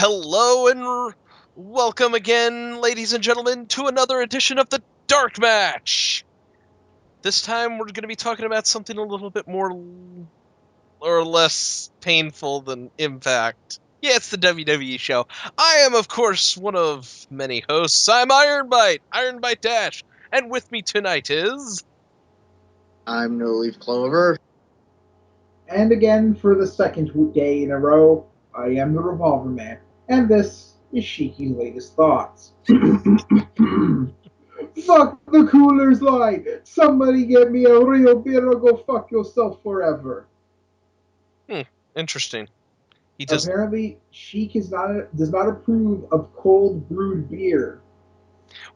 Hello and welcome again, ladies and gentlemen, to another edition of the Dark Match. This time we're going to be talking about something a little bit more or less painful than Impact. Yeah, it's the WWE show. I am, of course, one of many hosts. I'm Ironbite Dash, and with me tonight is... I'm No Leaf Clover. And again, for the second day in a row, I am the Revolver Man, and this is Shiki's latest thoughts. Fuck the cooler's line! Somebody get me a real beer or go fuck yourself forever. Interesting. He just... Apparently, Sheik does not approve of cold brewed beer.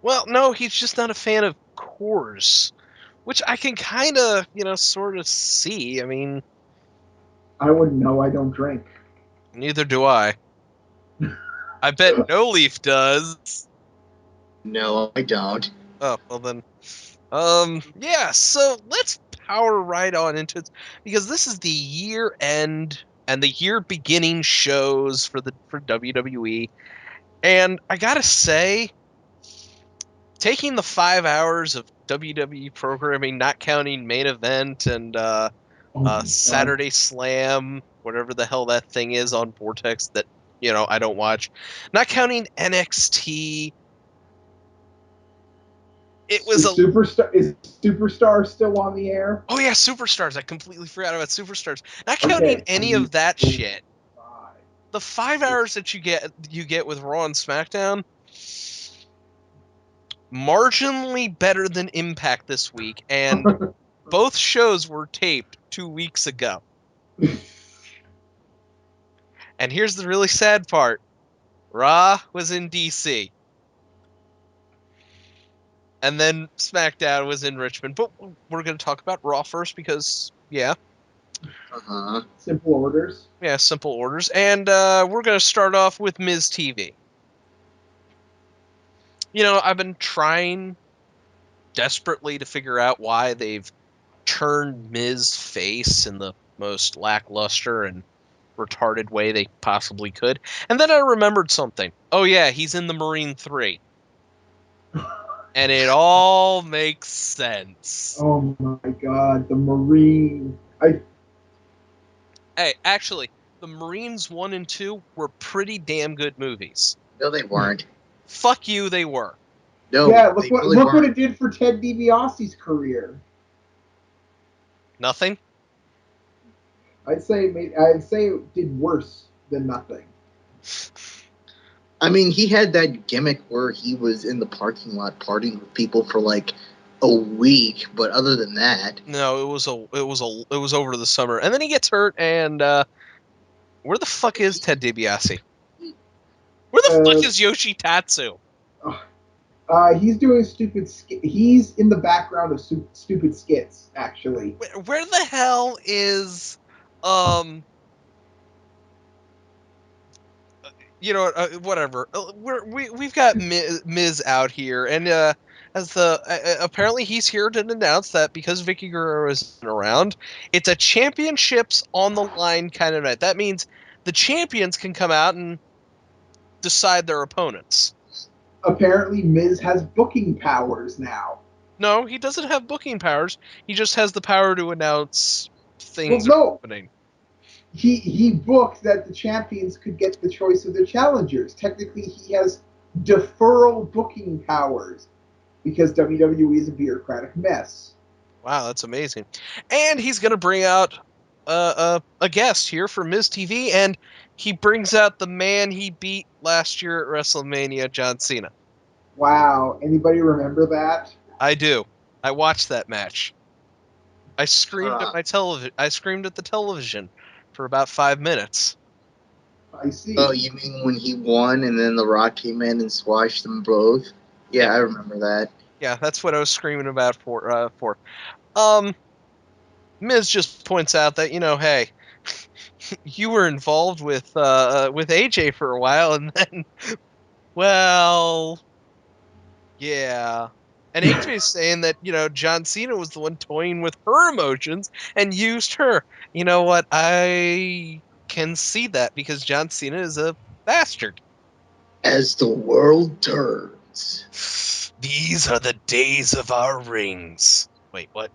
Well, no, he's just not a fan of Coors, which I can kind of, sort of see. I mean... I wouldn't know, I don't drink. Neither do I. I bet No Leaf does. No, I don't. Oh, well then. Yeah, so let's power right on into it because this is the year end and the year beginning shows for WWE. And I gotta say, taking the 5 hours of WWE programming, not counting main event and Oh my God. Saturday Slam, whatever the hell that thing is on Vortex that I don't watch, not counting NXT. It was Is Superstar still on the air? Oh yeah, Superstars. I completely forgot about Superstars. Not counting any of that shit. The 5 hours that you get with Raw and SmackDown, marginally better than Impact this week, and both shows were taped 2 weeks ago. And here's the really sad part. Raw was in DC. And then SmackDown was in Richmond. But we're going to talk about Raw first because, yeah. Simple orders. Yeah, simple orders. And we're going to start off with Miz TV. I've been trying desperately to figure out why they've turned Miz face in the most lackluster and retarded way they possibly could. And then I remembered something. Oh yeah, he's in the Marine 3. And it all makes sense. Oh my God, the Marine. Hey, actually, the Marines 1 and 2 were pretty damn good movies. No, they weren't. Fuck you, they were. No, Yeah, look really what it did for Ted DiBiase's career. Nothing? I'd say it did worse than nothing. I mean, he had that gimmick where he was in the parking lot partying with people for like a week, but other than that, no, it was over the summer, and then he gets hurt. And where the fuck is Ted DiBiase? Where the fuck is Yoshi Tatsu? He's doing stupid. He's in the background of stupid skits. Actually, where the hell is whatever. We've got Miz out here, and apparently he's here to announce that because Vicky Guerrero isn't around, it's a championships on the line kind of night. That means the champions can come out and decide their opponents. Apparently, Miz has booking powers now. No, he doesn't have booking powers. He just has the power to announce things are happening. He booked that the champions could get the choice of their challengers. Technically, he has deferral booking powers because WWE is a bureaucratic mess. Wow, that's amazing. And he's going to bring out a guest here for Miz TV, and he brings out the man he beat last year at WrestleMania, John Cena. Wow, anybody remember that? I do. I watched that match. I screamed at my television. I screamed at the television for about 5 minutes. I see. Oh, you mean when he won and then The Rock came in and squashed them both? Yeah, I remember that. Yeah, that's what I was screaming about for. Miz just points out that, hey, you were involved with AJ for a while, and then, well, yeah. And AJ's saying that, John Cena was the one toying with her emotions and used her. You know what? I can see that because John Cena is a Bastard. As the world turns. These are the days of our rings. Wait, what?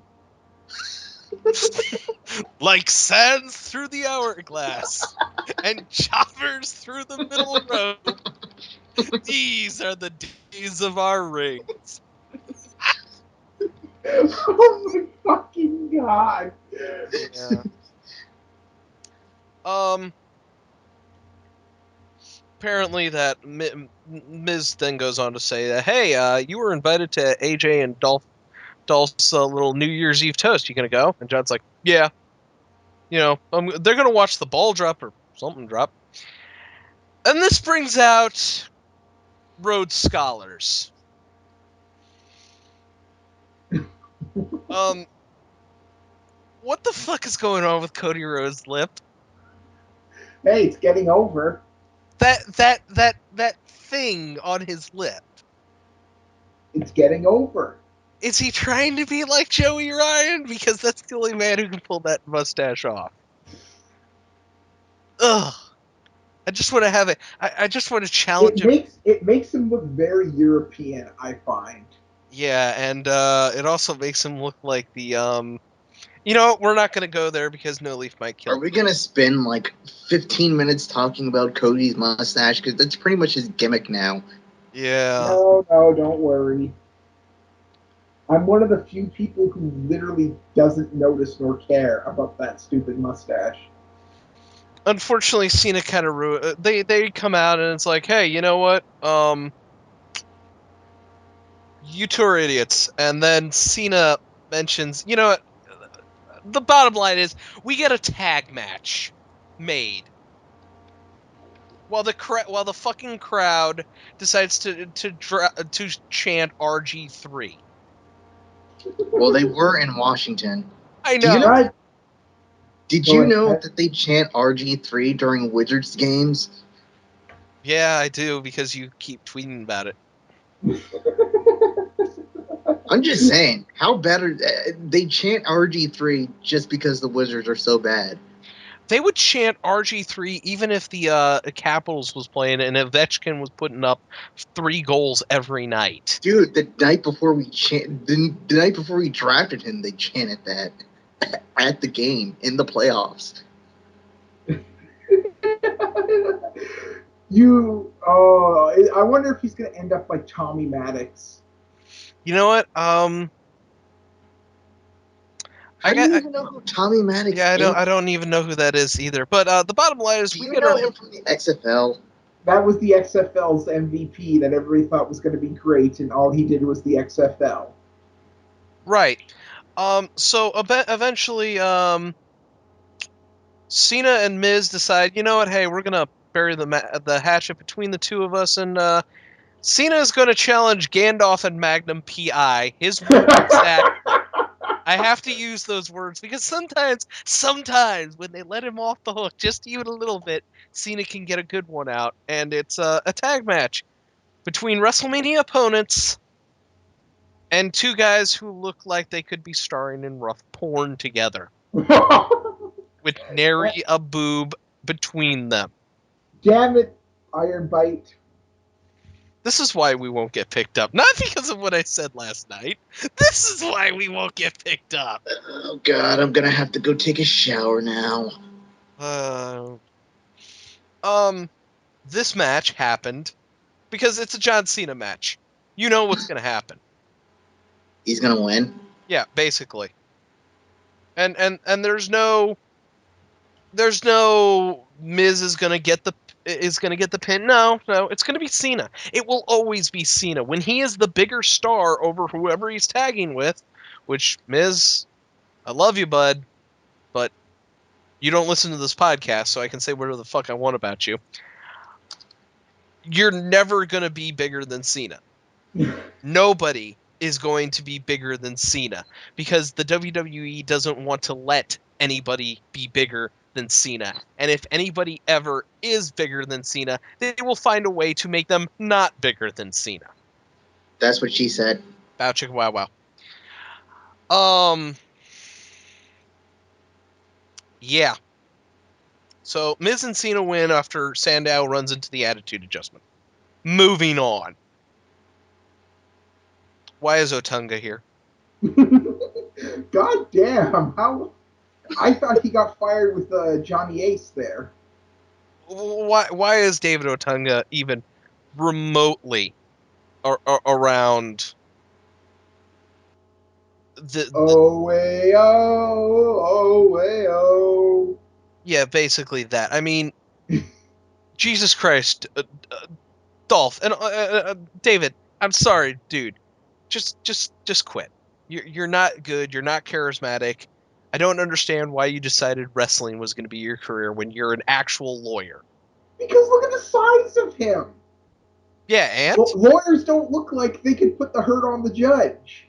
Like sands through the hourglass and choppers through the middle road. These are the days of our rings. Oh my fucking god! Yeah. Apparently that Miz then goes on to say that, hey, you were invited to AJ and Dolph's little New Year's Eve toast. You gonna go? And John's like, yeah. They're gonna watch the ball drop or something drop. And this brings out Rhodes Scholars. What the fuck is going on with Cody Rhodes' lip? Hey, it's getting over. That thing on his lip. It's getting over. Is he trying to be like Joey Ryan? Because that's the only man who can pull that mustache off. Ugh. I just want to have it. I just want to challenge him. It makes him look very European, I find. Yeah, and it also makes him look like the. You know what? We're not going to go there because No Leaf might kill Are we gonna spend like 15 minutes talking about Cody's mustache? Because that's pretty much his gimmick now. Yeah. No, don't worry. I'm one of the few people who literally doesn't notice nor care about that stupid mustache. Unfortunately, Cena kind of they come out and it's like, hey, you know what? You two are idiots. And then Cena mentions, you know what? The bottom line is we get a tag match made while the fucking crowd decides to chant RG3. Well, they were in Washington. I Do you know. know? Right? Did Go you know ahead. that they chant RG3 during Wizards games? Yeah, I do because you keep tweeting about it. I'm just saying, how bad are they chant RG3 just because the Wizards are so bad? They would chant RG3 even if the Capitals was playing and Ovechkin was putting up 3 goals every night. Dude, the night before the night before we drafted him, they chanted that at the game in the playoffs. I wonder if he's going to end up like Tommy Maddox. You know what? How do you even know who Tommy Maddox Yeah, is? I don't even know who that is either. But the bottom line is Do we you get know our him from the XFL? That was the XFL's MVP that everybody thought was going to be great, and all he did was the XFL. right. So eventually, Cena and Miz decide, you know what? Hey, we're gonna bury the hatchet between the two of us, and Cena is gonna challenge Gandalf and Magnum PI. His words exactly. I have to use those words because sometimes when they let him off the hook just even a little bit, Cena can get a good one out, and it's a tag match between WrestleMania opponents and two guys who look like they could be starring in rough porn together with nary a boob between them. Damn it, Iron Bite. This is why we won't get picked up. Not because of what I said last night. This is why we won't get picked up. Oh god, I'm gonna have to go take a shower now. Uh, um, this match happened because it's a John Cena match. You know what's gonna happen. He's gonna win. Yeah, basically. And there's no Miz is gonna get the pin. No, it's gonna be Cena. It will always be Cena when he is the bigger star over whoever he's tagging with. Which Miz, I love you, bud, but you don't listen to this podcast, so I can say whatever the fuck I want about you. You're never gonna be bigger than Cena. Nobody is going to be bigger than Cena because the WWE doesn't want to let anybody be bigger than Cena. And if anybody ever is bigger than Cena, they will find a way to make them not bigger than Cena. That's what she said. Bow chicka wow wow. Um, yeah. So Miz and Cena win after Sandow runs into the Attitude Adjustment. Moving on. Why is Otunga here? God damn! How? I thought he got fired with Johnny Ace there. Why is David Otunga even remotely around Oh way oh way oh. Yeah, basically that. I mean, Jesus Christ, Dolph and David. I'm sorry, dude. Just quit. You're not good. You're not charismatic. I don't understand why you decided wrestling was going to be your career when you're an actual lawyer. Because look at the size of him. Yeah, and Lawyers don't look like they can put the hurt on the judge.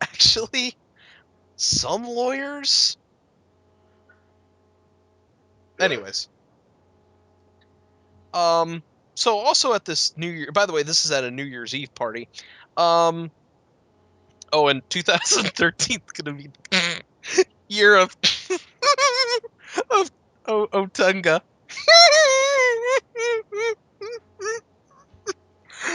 actually, some lawyers. Anyways, so also at this New Year. By the way, this is at a New Year's Eve party. Um, oh, and 2013 is gonna be the year of of Otunga.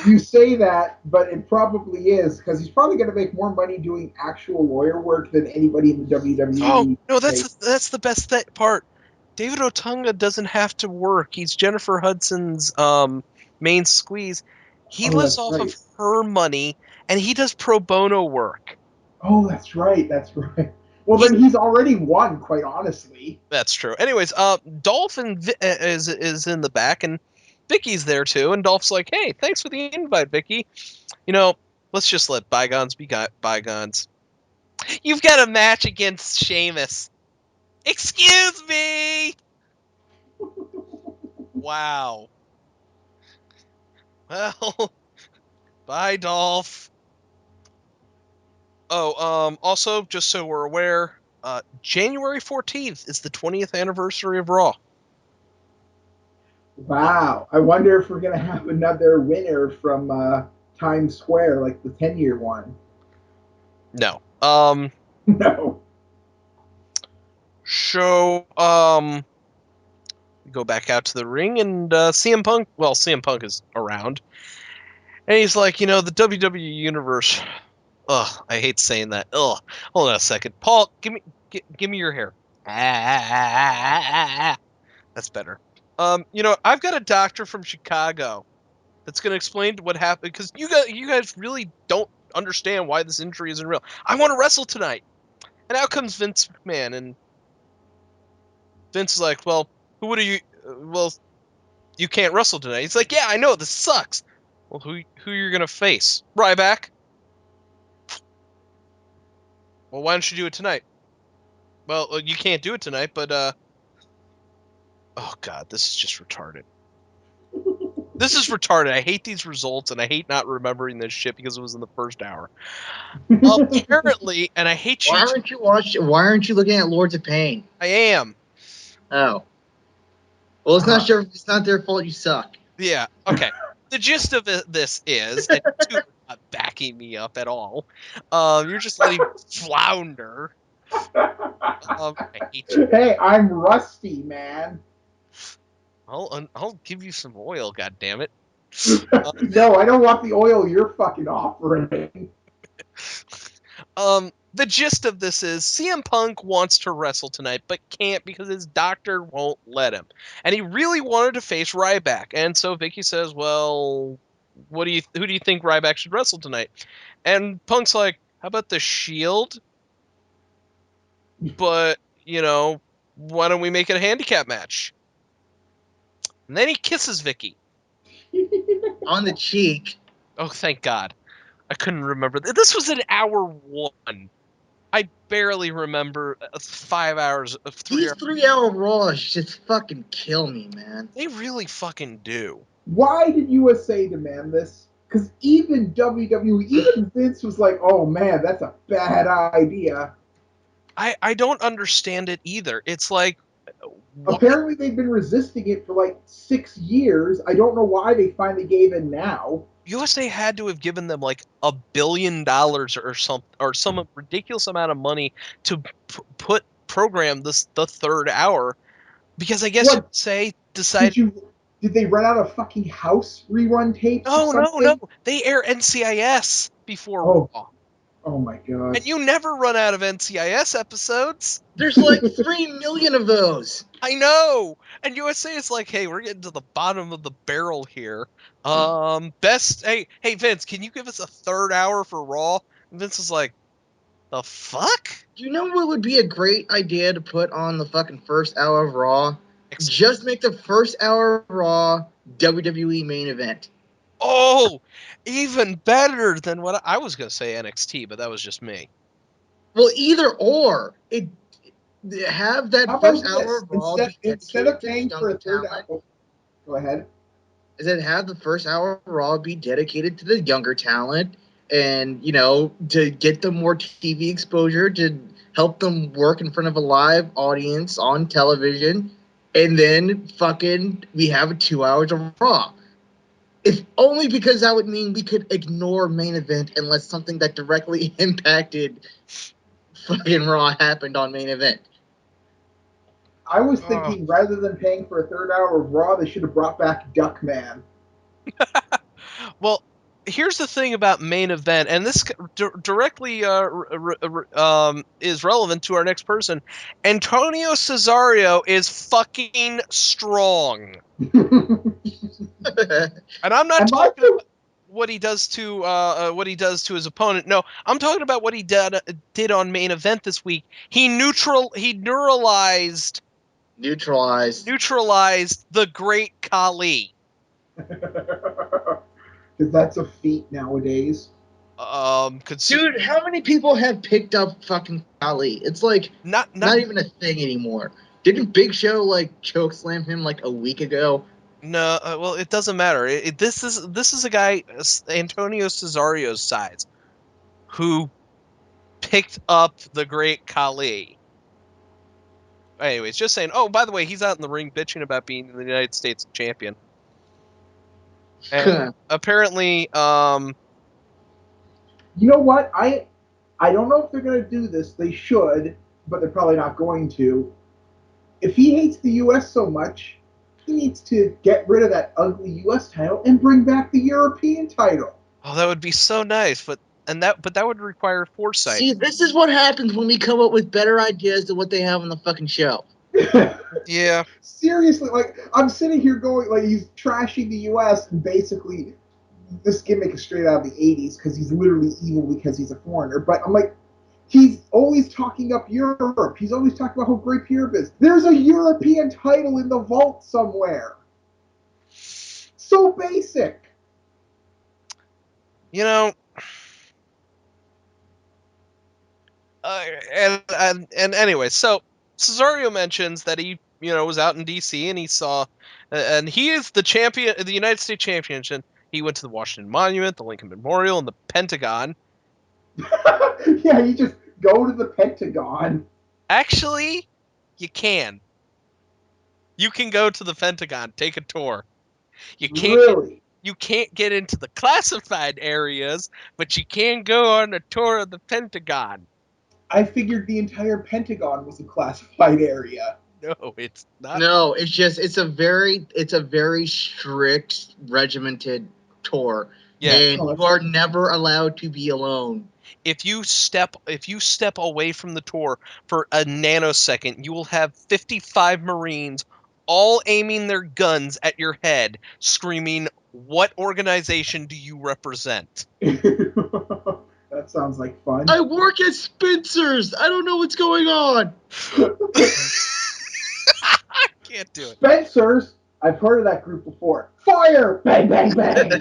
You say that, but it probably is because he's probably going to make more money doing actual lawyer work than anybody in the Oh WWE. no, that's the best part. David Otunga doesn't have to work. He's Jennifer Hudson's main squeeze. He Oh, lives that's off of right. her money, and he does pro bono work. Oh, that's right. That's right. Well, He's then he's already won, quite honestly. That's true. Anyways, Dolphin is in the back, and Vicky's there too. And Dolph's like, "Hey, thanks for the invite, Vicky. You know, let's just let bygones be bygones. You've got a match against Sheamus. Excuse me. Wow. Well, bye, Dolph. Oh, also, just so we're aware, January 14th is the 20th anniversary of Raw. Wow. I wonder if we're going to have another winner from Times Square, like the 10-year one. No. No. So, go back out to the ring, and CM Punk. Well, CM Punk is around, and he's like, the WWE universe. Ugh, I hate saying that. Ugh, hold on a second, Paul. Give me your hair. That's better. I've got a doctor from Chicago that's going to explain what happened because you guys really don't understand why this injury isn't real. I want to wrestle tonight, and out comes Vince McMahon, and Vince is like, well, who would you? Well, you can't wrestle tonight. He's like, yeah, I know, this sucks. Well, who you're gonna face? Ryback. Well, why don't you do it tonight? Well, you can't do it tonight, but oh god, this is just retarded. This is retarded. I hate these results, and I hate not remembering this shit because it was in the first hour. Apparently, and I hate Why cheat. aren't you watching? Why aren't you looking at Lords of Pain? I am. Oh, well, it's not their fault. You suck. Yeah. Okay. The gist of this is, and you two are not backing me up at all. You're just letting me flounder. I hate you. Hey, I'm rusty, man. I'll give you some oil. God damn it. No, I don't want the oil you're fucking offering. The gist of this is CM Punk wants to wrestle tonight, but can't because his doctor won't let him. And he really wanted to face Ryback. And so Vicky says, well, who do you think Ryback should wrestle tonight? And Punk's like, how about the Shield? But, why don't we make it a handicap match? And then he kisses Vicky. On the cheek. Oh, thank God. I couldn't remember. This was in hour 1. I barely remember 5 hours of 3 These hours. 3-hour Raws just fucking kill me, man. They really fucking do. Why did USA demand this? Because even WWE, even Vince was like, oh man, that's a bad idea. I don't understand it either. It's like, why? Apparently, they've been resisting it for like 6 years. I don't know why they finally gave in now. USA had to have given them like $1 billion or some ridiculous amount of money to program the third hour. Because I guess What? you could say decided. Did they run out of fucking House rerun tapes or No, something? no, no. They air NCIS before Oh, Raw, oh my god. and you never run out of NCIS episodes. There's like 3 million of those. I know. And USA is like, hey, we're getting to the bottom of the barrel here. Hey Vince, can you give us a third hour for Raw? And Vince is like, the fuck? Do you know what would be a great idea to put on the fucking first hour of Raw? Just make the first hour of Raw WWE main event. Oh, even better than what I was gonna say NXT, but that was just me. Well, either or. Have that How first about hour this? of Raw be Instead dedicated of to the paying for younger a third talent. hour, go ahead. Is that have the first hour of Raw be dedicated to the younger talent and, to get them more TV exposure, to help them work in front of a live audience on television, and then fucking we have 2 hours of Raw. If only because that would mean we could ignore main event unless something that directly impacted fucking Raw happened on main event. I was thinking rather than paying for a third hour of Raw, they should have brought back Duckman. Well, here's the thing about main event, and this directly is relevant to our next person. Antonio Cesario is fucking strong, and I'm not talking about what he does to his opponent. No, I'm talking about what he did on main event this week. He neutralized the Great Khali. Because that's a feat nowadays. Dude, how many people have picked up fucking Khali? It's like not even a thing anymore. Didn't Big Show like chokeslam him like a week ago? No, well, it doesn't matter. This is a guy, Antonio Cesario's size, who picked up the Great Khali. Anyways, just saying. Oh, by the way, he's out in the ring bitching about being the United States champion. And apparently, You know what? I don't know if they're going to do this. They should, but they're probably not going to. If he hates the U.S. so much, he needs to get rid of that ugly U.S. title and bring back the European title. oh, that would be so nice, but that would require foresight. See, this is what happens when we come up with better ideas than what they have on the fucking show. Yeah. Seriously, like I'm sitting here going, like he's trashing the U.S. and basically this gimmick is straight out of the '80s because he's literally evil because he's a foreigner. But I'm like, he's always talking up Europe. He's always talking about how great Europe is. There's a European title in the vault somewhere. So basic. You know, and anyway, so Cesario mentions that he was out in D.C. and he saw, and he is the champion, the United States champion. He went to the Washington Monument, the Lincoln Memorial, and the Pentagon. Yeah, you just go to the Pentagon. Actually, you can. You can go to the Pentagon, take a tour. You can't Really? you can't get into the classified areas, but you can go on a tour of the Pentagon. I figured the entire Pentagon was a classified area. No, it's not. No, it's a very strict, regimented tour. Yeah. And you are never allowed to be alone. If you step away from the tour for a nanosecond, you will have 55 Marines all aiming their guns at your head, screaming, "What organization do you represent?" That sounds like fun. I work at Spencer's. I don't know what's going on. I can't do it. Spencer's? I've heard of that group before. Fire! Bang, bang, bang!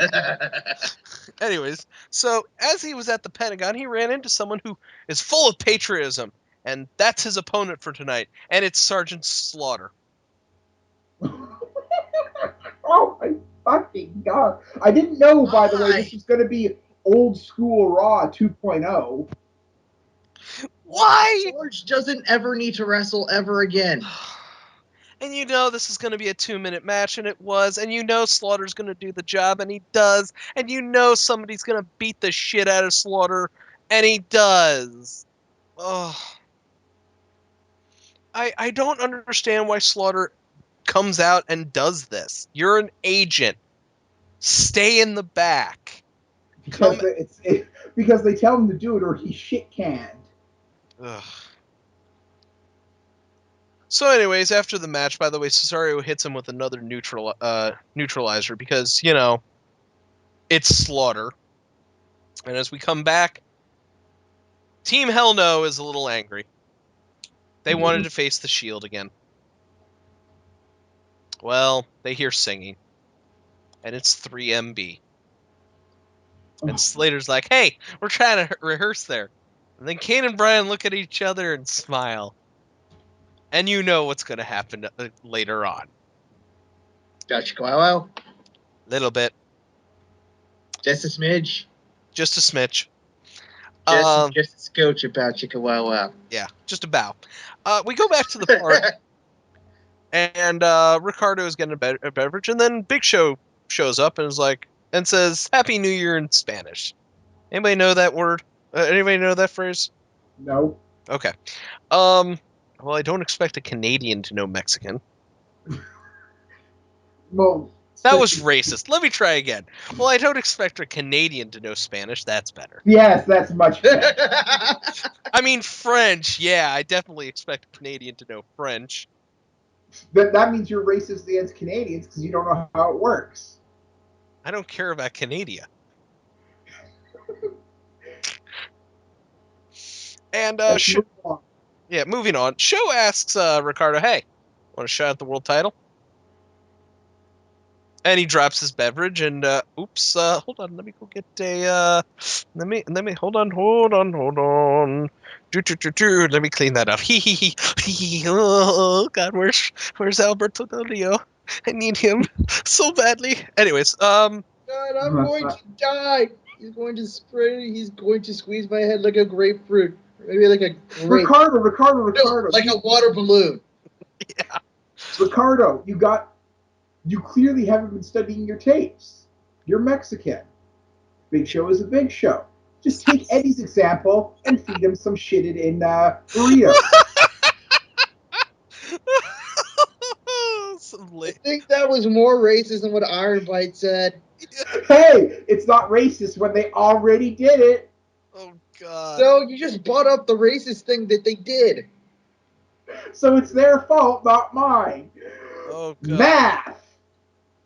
Anyways, so as he was at the Pentagon, he ran into someone who is full of patriotism, and that's his opponent for tonight, and it's Sergeant Slaughter. Oh my fucking god. I didn't know, by the way, this was going to be old school Raw 2.0. Why? George doesn't ever need to wrestle ever again. And this is going to be a 2-minute match, and it was. And Slaughter's going to do the job, and he does. And somebody's going to beat the shit out of Slaughter, and he does. Oh. I don't understand why Slaughter comes out and does this. You're an agent. Stay in the back. Because because they tell him to do it or he's shit canned. Ugh. So, anyways, after the match, by the way, Cesaro hits him with another neutralizer because, it's Slaughter. And as we come back, Team Hell No is a little angry. They wanted to face the Shield again. Well, they hear singing. And it's 3MB. And Slater's like, hey, we're trying to rehearse there. And then Kane and Bryan look at each other and smile. And you know what's going to happen later on. Gotcha, wow. Little bit. Just a smidge. Just a smidge. Just a scotch about chicka wow. Yeah, just a bow. We go back to the park. And Ricardo is getting a beverage. And then Big Show shows up and is like, and says, Happy New Year in Spanish. Anybody know that word? Anybody know that phrase? No. Okay. Well, I don't expect a Canadian to know Mexican. Well, That was racist. Let me try again. Well, I don't expect a Canadian to know Spanish. That's better. Yes, that's much better. I mean, French. Yeah, I definitely expect a Canadian to know French. That means you're racist against Canadians because you don't know how it works. I don't care about Canada. And moving on. Show asks Ricardo, "Hey, want to shot at the world title?" And he drops his beverage and oops, hold on, let me go get a let me hold on. Let me clean that up. Oh god, where's Alberto Del Rio? I need him so badly. Anyways, God, I'm going to die. He's going to spray. He's going to squeeze my head like a grapefruit. Maybe like a grape. Ricardo. No, like a water balloon. Yeah. Ricardo, you clearly haven't been studying your tapes. You're Mexican. Big Show is a Big Show. Just take Eddie's example and feed him some shitted in burritos. I think that was more racist than what Iron Bite said. Hey, it's not racist when they already did it. Oh god. No, you just brought up the racist thing that they did. So it's their fault, not mine. Oh god. Math.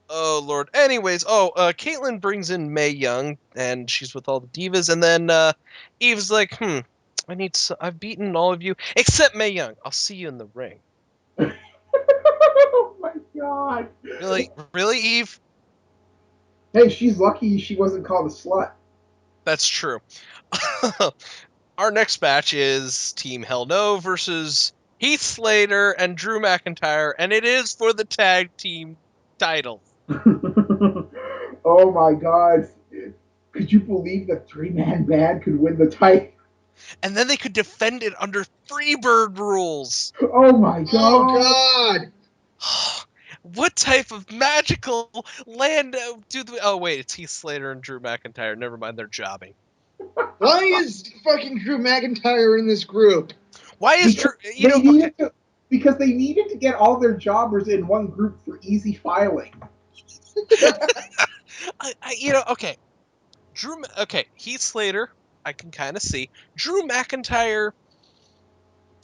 Oh lord. Anyways, Caitlyn brings in Mae Young and she's with all the divas, and then Eve's like, I've beaten all of you except Mae Young. I'll see you in the ring. Oh my god. Really, Eve? Hey, she's lucky she wasn't called a slut. That's true. Our next match is Team Hell No versus Heath Slater and Drew McIntyre, and it is for the tag team titles. Oh my god. Could you believe the three-man band could win the title? And then they could defend it under Freebird rules. Oh my god. Oh god. What type of magical land oh wait, it's Heath Slater and Drew McIntyre. Never mind, they're jobbing. Why is fucking Drew McIntyre in this group? Why is Because Drew because they needed to get all their jobbers in one group for easy filing. Okay. Heath Slater, I can kind of see. Drew McIntyre,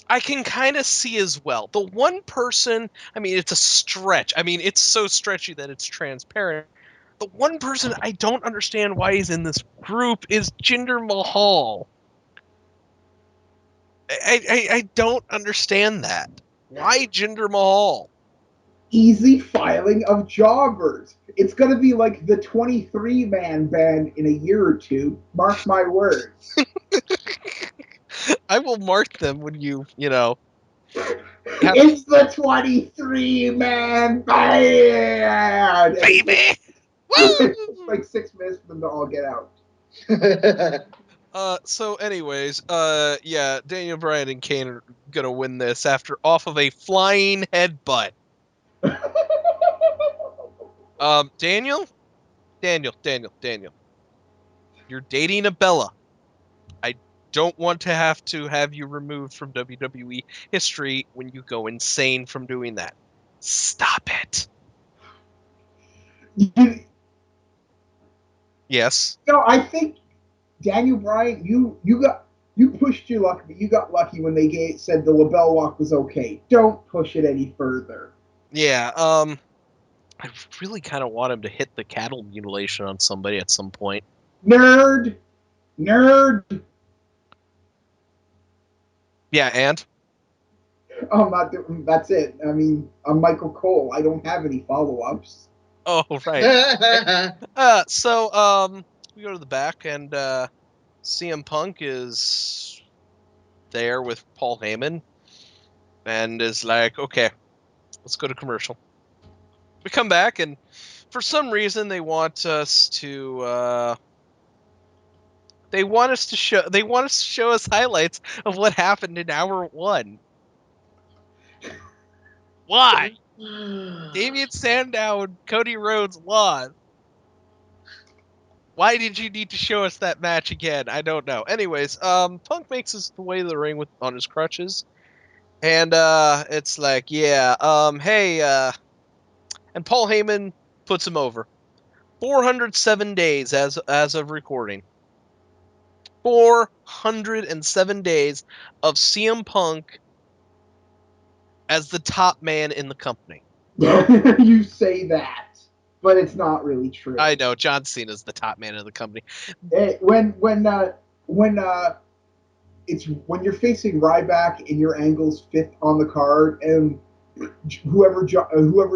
I can kind of see as well. The one person, I mean, it's a stretch. I mean, it's so stretchy that it's transparent. The one person I don't understand why he's in this group is Jinder Mahal. I don't understand that. Why Jinder Mahal? Easy filing of jobbers. It's going to be like the 23-man band in a year or two. Mark my words. I will mark them when It's the 23-man band! baby. It's Woo! like 6 minutes for them to all get out. So anyways, yeah, Daniel Bryan and Kane are gonna win this off of a flying headbutt. Daniel. You're dating a Bella. I don't want to have you removed from WWE history when you go insane from doing that. Stop it. You Yes. know, I think Daniel Bryan, you pushed your luck, but you got lucky when they said the LaBelle walk was okay. Don't push it any further. Yeah. I really kind of want him to hit the cattle mutilation on somebody at some point. Nerd, nerd. Yeah, and I'm not doing. That's it. I mean, I'm Michael Cole. I don't have any follow-ups. oh right. We go to the back and CM Punk is there with Paul Heyman and is like, okay, let's go to commercial. We come back and for some reason they want us to they want us to show us highlights of what happened in hour 1. Why? Damian Sandow and Cody Rhodes lost. Why did you need to show us that match again? I don't know. Anyways, Punk makes his way to the ring with on his crutches. And it's like, yeah, hey, and Paul Heyman puts him over. 407 days as of recording. 407 days of CM Punk as the top man in the company. You say that, but it's not really true. I know John Cena's the top man in the company. When it's when you're facing Ryback and your angle's fifth on the card, and whoever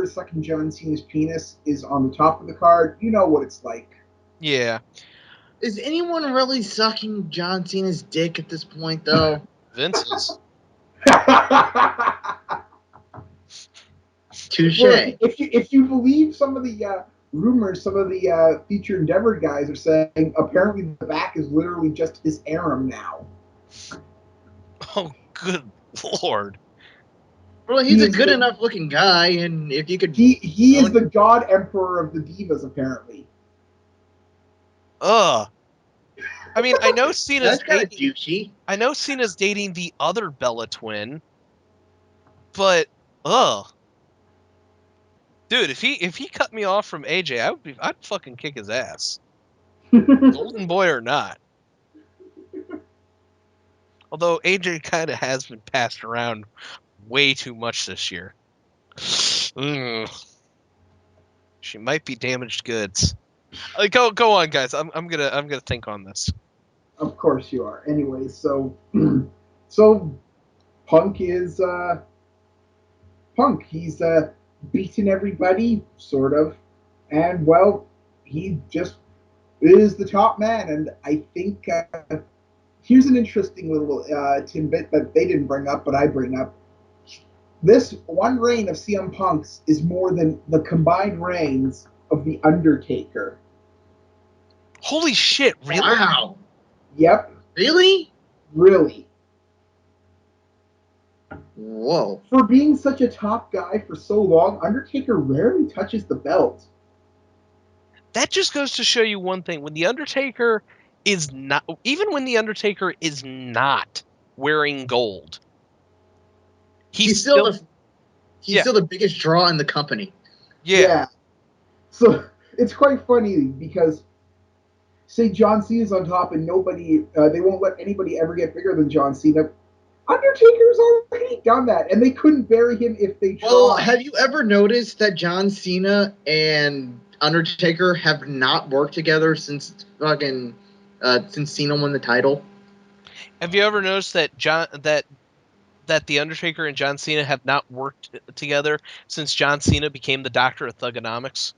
is sucking John Cena's penis is on the top of the card, you know what it's like. Yeah, Is anyone really sucking John Cena's dick at this point, though? Vince is. Touche. Well, if you believe some of the rumors, some of the Future Endeavor guys are saying apparently the back is literally just his harem now. Oh, good lord. Well, he's a good enough looking guy, and if you could, he is the god emperor of the divas apparently. Ugh. I mean, I know Cena's that's kind of dating. douchey. I know Cena's dating the other Bella twin, but ugh. Dude, if he cut me off from AJ, I'd fucking kick his ass. Golden boy or not. Although AJ kind of has been passed around way too much this year. She might be damaged goods. Go on, guys. I'm gonna think on this. Of course you are. Anyway, so Punk is Punk. He's beaten everybody, sort of, and well, he just is the top man. And I think here's an interesting little tidbit that they didn't bring up, but I bring up. This one reign of CM Punk's is more than the combined reigns of The Undertaker. Holy shit! Really? Wow. Yep. Really? Really. Whoa. For being such a top guy for so long, Undertaker rarely touches the belt. That just goes to show you one thing: when the Undertaker is not, even when the Undertaker is not wearing gold, He's still the biggest draw in the company. Yeah. So it's quite funny because say John Cena's on top and they won't let anybody ever get bigger than John Cena. Undertaker's already done that, and they couldn't bury him if they tried. Well, have you ever noticed that John Cena and Undertaker have not worked together since Cena won the title? Have you ever noticed that that the Undertaker and John Cena have not worked together since John Cena became the Doctor of Thugonomics?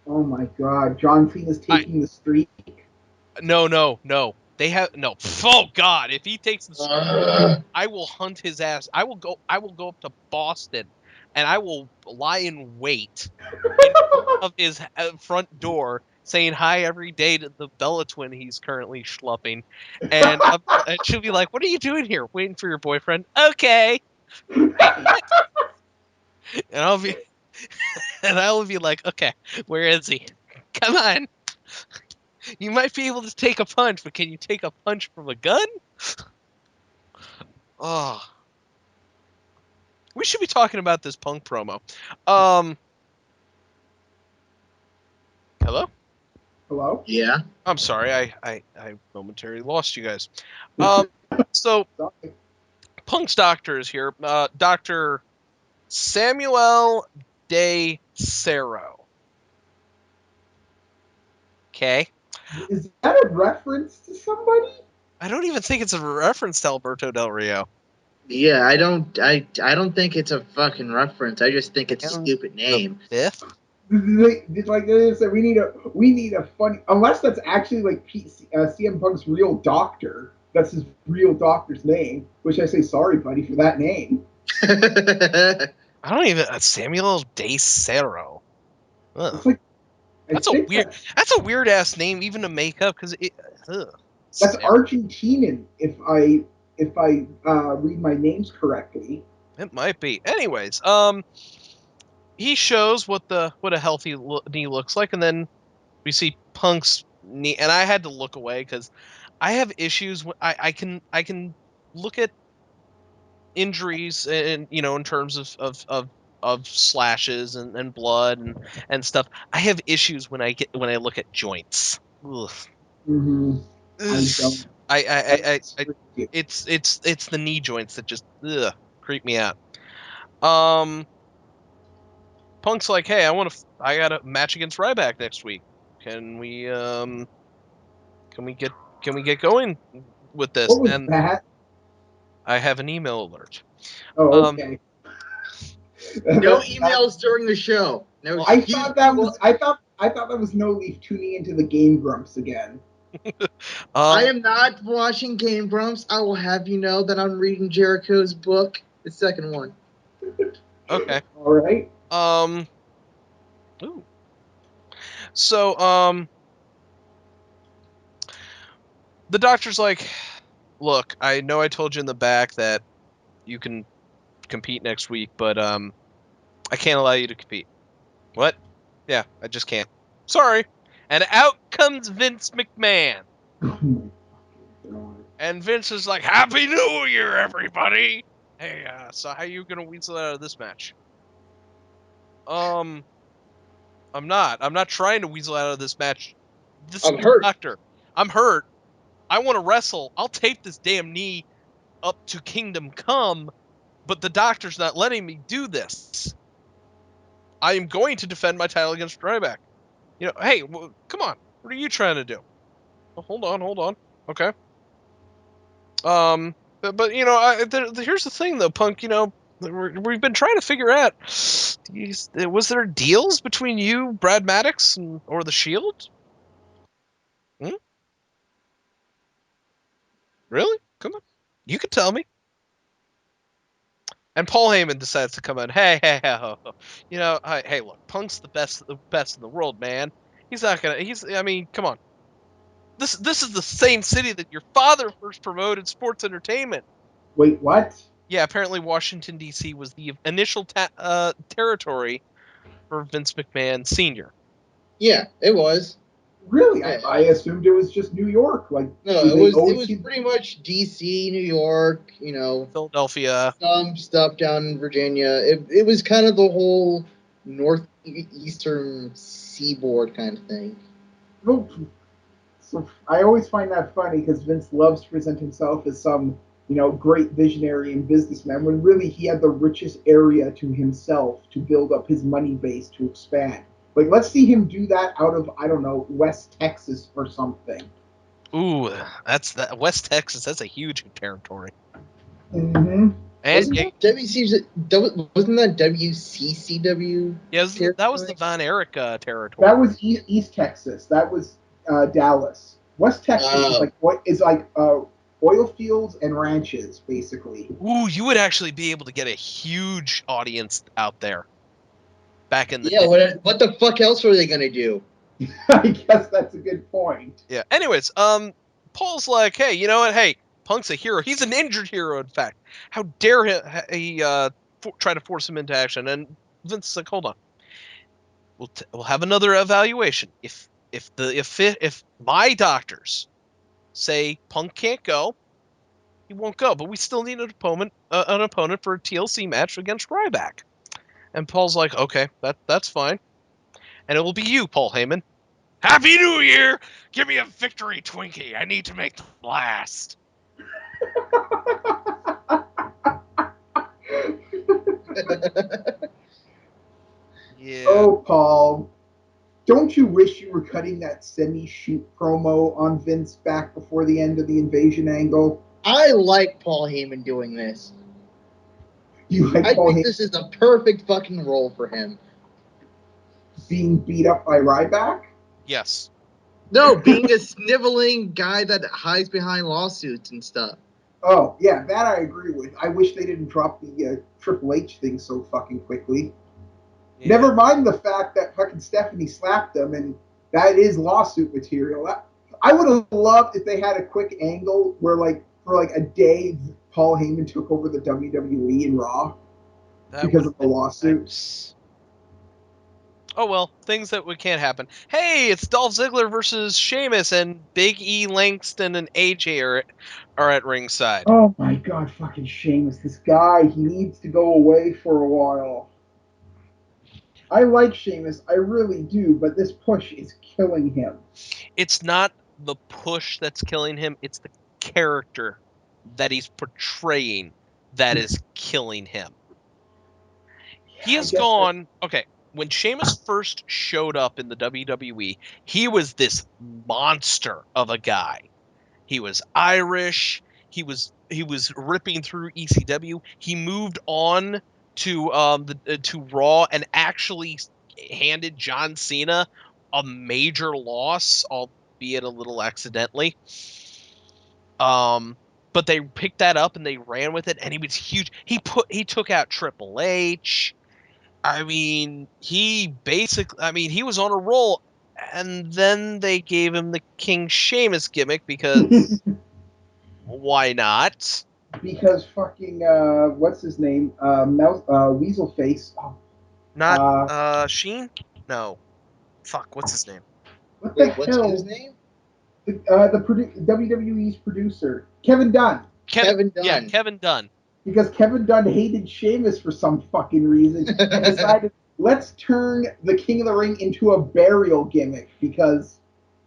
Oh my God, John Cena's taking the streak. No. They have no. Oh God! If he takes the streak, I will hunt his ass. I will go up to Boston, and I will lie in wait in front of his front door, saying hi every day to the Bella twin he's currently schlupping, and she'll be like, "What are you doing here? Waiting for your boyfriend?" Okay, and I'll be like, "Okay, where is he? Come on." You might be able to take a punch, but can you take a punch from a gun? Oh. We should be talking about this Punk promo. Hello? Hello? Yeah. I'm sorry, I momentarily lost you guys. So Sorry. Punk's doctor is here. Dr. Samuel De Cerro. Okay. Is that a reference to somebody? I don't even think it's a reference to Alberto Del Rio. Yeah, I don't think it's a fucking reference. I just think it's a And stupid name. the fifth? Like they said, we need a funny, unless that's actually like CM Punk's real doctor. That's his real doctor's name. Which I say sorry, buddy, for that name. I don't even Samuel De Cerro. Ugh. It's like I That's a think weird. That's a weird ass name even to make up because it. Ugh. that's Cerro. Argentinian. If I read my names correctly. It might be. Anyways, he shows what a healthy knee looks like, and then we see Punk's knee, and I had to look away because I have issues. I can look at injuries and in terms of slashes and blood and stuff. I have issues when I look at joints. Ugh. Mm-hmm. I Ugh. don't. I it's the knee joints that just creep me out. Um, Punk's like, hey, I got a match against Ryback next week. Can we can we get can we get going with this? What was And that? I have an email alert. Oh, Um, okay. No That- emails during the show. No, well, I excuse thought me. that was I thought that was No Leaf tuning into the Game Grumps again. I um, am not watching Game Grumps. I will have you know that I'm reading Jericho's book, the second one. okay. All right. Um, ooh. So, the doctor's like, look, I know I told you in the back that you can compete next week, but I can't allow you to compete. What? Yeah, I just can't. Sorry. And out comes Vince McMahon. Oh my fucking god. And Vince is like, Happy New Year, everybody! Hey, so how you gonna weasel out of this match? Um, I'm not. I'm not trying to weasel out of this match. This is I'm the hurt. doctor. I'm hurt. I want to wrestle. I'll tape this damn knee up to Kingdom Come, but the doctor's not letting me do this. I am going to defend my title against Ryback. Hey, come on. What are you trying to do? Oh, hold on. Okay. But here's the thing though, Punk. We've been trying to figure out. Was there deals between you, Brad Maddox, or the Shield? Hmm? Really? Come on, you can tell me. And Paul Heyman decides to come in. Hey, ho, ho. Hey, look, Punk's the best in the world, man. He's not gonna. I mean, come on. This is the same city that your father first promoted sports entertainment. Wait, what? Yeah, apparently Washington D.C. was the initial territory for Vince McMahon Sr. Yeah, it was. Really? Yeah. I assumed it was just New York. Like, No, did it they was always keep? pretty much DC, New York, Philadelphia. some stuff down in Virginia. It was kind of the whole northeastern seaboard kind of thing. Oh, so I always find that funny because Vince loves to present himself as some, great visionary and businessman when really he had the richest area to himself to build up his money base to expand. Like, let's see him do that out of, I don't know, West Texas or something. Ooh, that's that West Texas. That's a huge territory. Mm-hmm. And Wasn't that wasn't that WCCW yeah, that was the territory? Von Erich territory. That was East Texas. That was Dallas. West Texas is Oh, like what is like oil fields and ranches, basically. Ooh, you would actually be able to get a huge audience out there back in the yeah. day. What the fuck else were they gonna do? I guess that's a good point. Yeah. Anyways, Paul's like, hey, you know what? Hey, Punk's a hero. He's an injured hero, in fact. How dare he try to force him into action? And Vince is like, hold on. We'll have another evaluation. If my doctors say Punk can't go, He won't go, but we still need an opponent for a TLC match against Ryback. And Paul's like, okay, that's fine. And it will be you, Paul Heyman. Happy New Year! Give me a victory Twinkie. I need to make the last. Yeah. Oh, Paul. Don't you wish you were cutting that semi-shoot promo on Vince back before the end of the Invasion angle? I like Paul Heyman doing this. You like I Paul think Heyman this is a perfect fucking role for him. being beat up by Ryback? Yes. No, being a sniveling guy that hides behind lawsuits and stuff. Oh, yeah, that I agree with. I wish they didn't drop the Triple H thing so fucking quickly. Yeah. Never mind the fact that fucking Stephanie slapped him, and that is lawsuit material. I would have loved if they had a quick angle where, like, for like a day, Paul Heyman took over the WWE and Raw because of the lawsuit. Nice. Oh well, things that can't happen. Hey, it's Dolph Ziggler versus Sheamus, and Big E, Langston, and AJ are at ringside. Oh my god, fucking Sheamus. This guy, he needs to go away for a while. I like Sheamus, I really do, but this push is killing him. It's not the push that's killing him, it's the character that he's portraying that is killing him. He has gone, okay, when Sheamus first showed up in the WWE, he was this monster of a guy. He was Irish. He was ripping through ECW. He moved on to Raw and actually handed John Cena a major loss, albeit a little accidentally. But they picked that up and they ran with it, and he was huge. He took out Triple H. I mean, he was on a roll, and then they gave him the King Sheamus gimmick because why not? Because fucking what's his name? Weasel Face. Oh, Not Sheen? No. Fuck, what's his name? what the Wait, what's hell? his name? WWE's producer, Kevin Dunn. Kevin Dunn. Yeah, Kevin Dunn. Because Kevin Dunn hated Sheamus for some fucking reason and decided, let's turn the King of the Ring into a burial gimmick because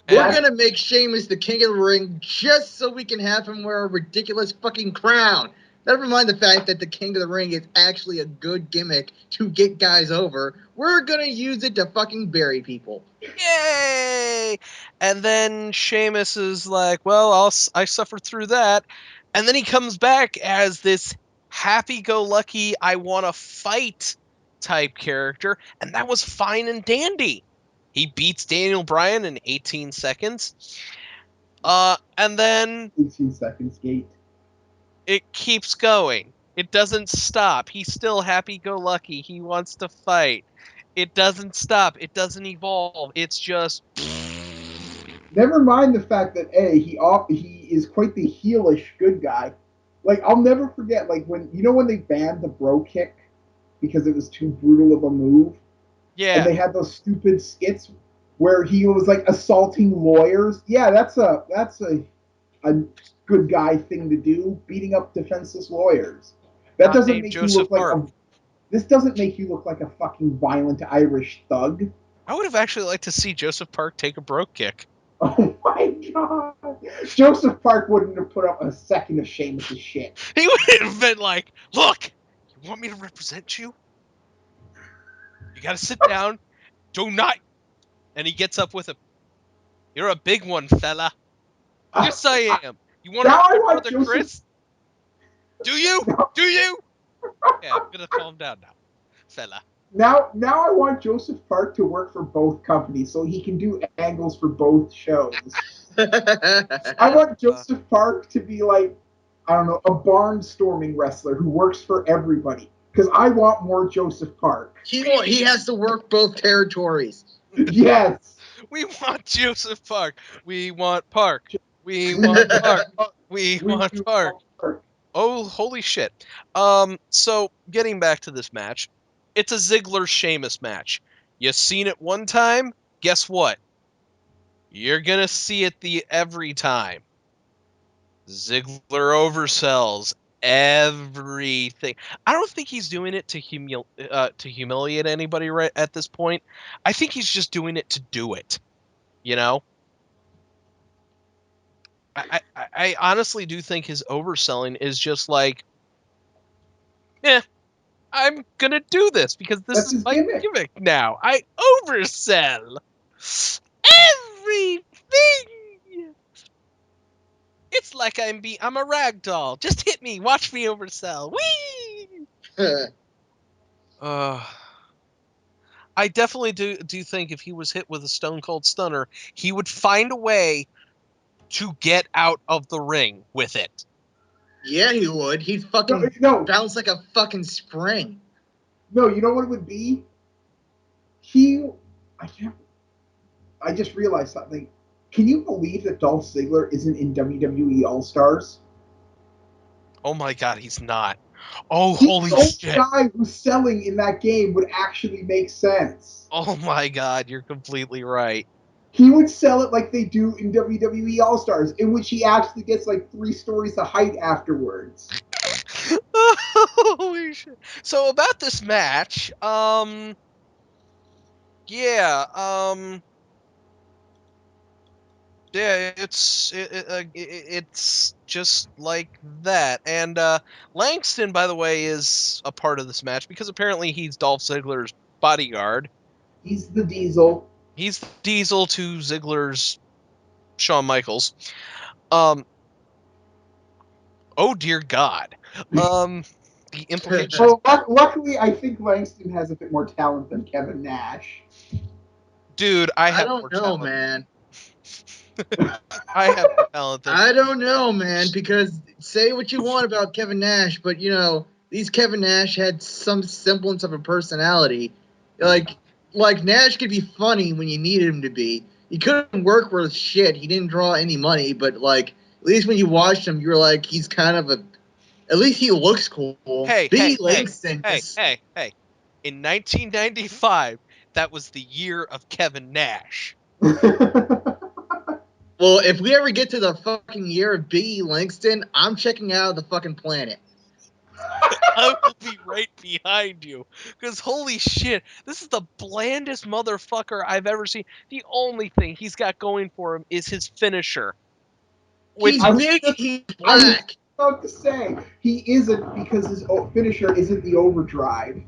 We're gonna make Sheamus the King of the Ring just so we can have him wear a ridiculous fucking crown. Never mind the fact that the King of the Ring is actually a good gimmick to get guys over. We're gonna use it to fucking bury people. Yay! And then Sheamus is like, well, I suffered through that. And then he comes back as this happy-go-lucky, I want to fight type character. And that was fine and dandy. He beats Daniel Bryan in 18 seconds. And then 18 seconds gate. it keeps going. It doesn't stop. He's still happy-go-lucky. He wants to fight. It doesn't stop. It doesn't evolve. It's just... Never mind the fact that he is quite the heelish good guy. Like I'll never forget when they banned the bro kick because it was too brutal of a move. Yeah. And they had those stupid skits where he was like assaulting lawyers. Yeah, that's a good guy thing to do, beating up defenseless lawyers. That Not doesn't named make Joseph you look like Hart. this doesn't make you look like a fucking violent Irish thug. I would have actually liked to see Joseph Park take a broke kick. Oh my god. Joseph Park wouldn't have put up a second of Sheamus' shit. He would have been like, look, you want me to represent you? You gotta sit down. Do not. And he gets up with him. You're a big one, fella. Yes, I am. You want to Now I hurt want Brother Joseph- Chris? Do you? Do you? Yeah, I'm gonna calm down now, fella. Now I want Joseph Park to work for both companies so he can do angles for both shows. I want Joseph Park to be like, I don't know, a barnstorming wrestler who works for everybody. Because I want more Joseph Park. He has to work both territories. Yes. We want Joseph Park. We want Park. We want Park. We want Park. Oh, holy shit. So getting back to this match, it's a Ziggler Sheamus match. You seen it one time, guess what? You're gonna see it every time. Ziggler oversells everything. I don't think he's doing it to humiliate anybody right at this point. I think he's just doing it to do it. You know, I honestly do think his overselling is just like, yeah, I'm gonna do this because this That's is his my gimmick. gimmick now. I oversell everything. It's like I'm a rag doll. Just hit me. Watch me oversell. Whee! Uh, I definitely do think if he was hit with a Stone Cold Stunner, he would find a way to get out of the ring with it. Yeah, he would. He'd fucking No, bounce like a fucking spring. no. You know what it would be? I can't. I just realized something. Can you believe that Dolph Ziggler isn't in WWE All Stars? Oh my god, he's not. Oh, He's holy the only shit. guy who's selling in that game would actually make sense. Oh my god, you're completely right. He would sell it like they do in WWE All Stars, in which he actually gets like 3 stories of height afterwards. Holy shit. So about this match, yeah, yeah, it's just like that. And Langston, by the way, is a part of this match because apparently he's Dolph Ziggler's bodyguard. He's the Diesel. He's Diesel to Ziggler's Shawn Michaels. Um, oh dear God. The implications. Well, luckily, I think Langston has a bit more talent than Kevin Nash. Dude, I I have don't more know, talent. man. I have more talent than. I don't know, man, because say what you want about Kevin Nash, but these Kevin Nash had some semblance of a personality. Like like Nash could be funny when you needed him to be. He couldn't work worth shit. He didn't draw any money, but like at least when you watched him, you were like, he's kind of a. At least he looks cool. Hey, B. hey, hey, Langston hey, is. hey, hey. In 1995, that was the year of Kevin Nash. Well, if we ever get to the fucking year of B. Langston, I'm checking out of the fucking planet. I will be right behind you. Because holy shit, this is the blandest motherfucker I've ever seen. The only thing he's got going for him is his finisher. Which He's big. He's I was black. about to say he isn't because his finisher isn't the overdrive.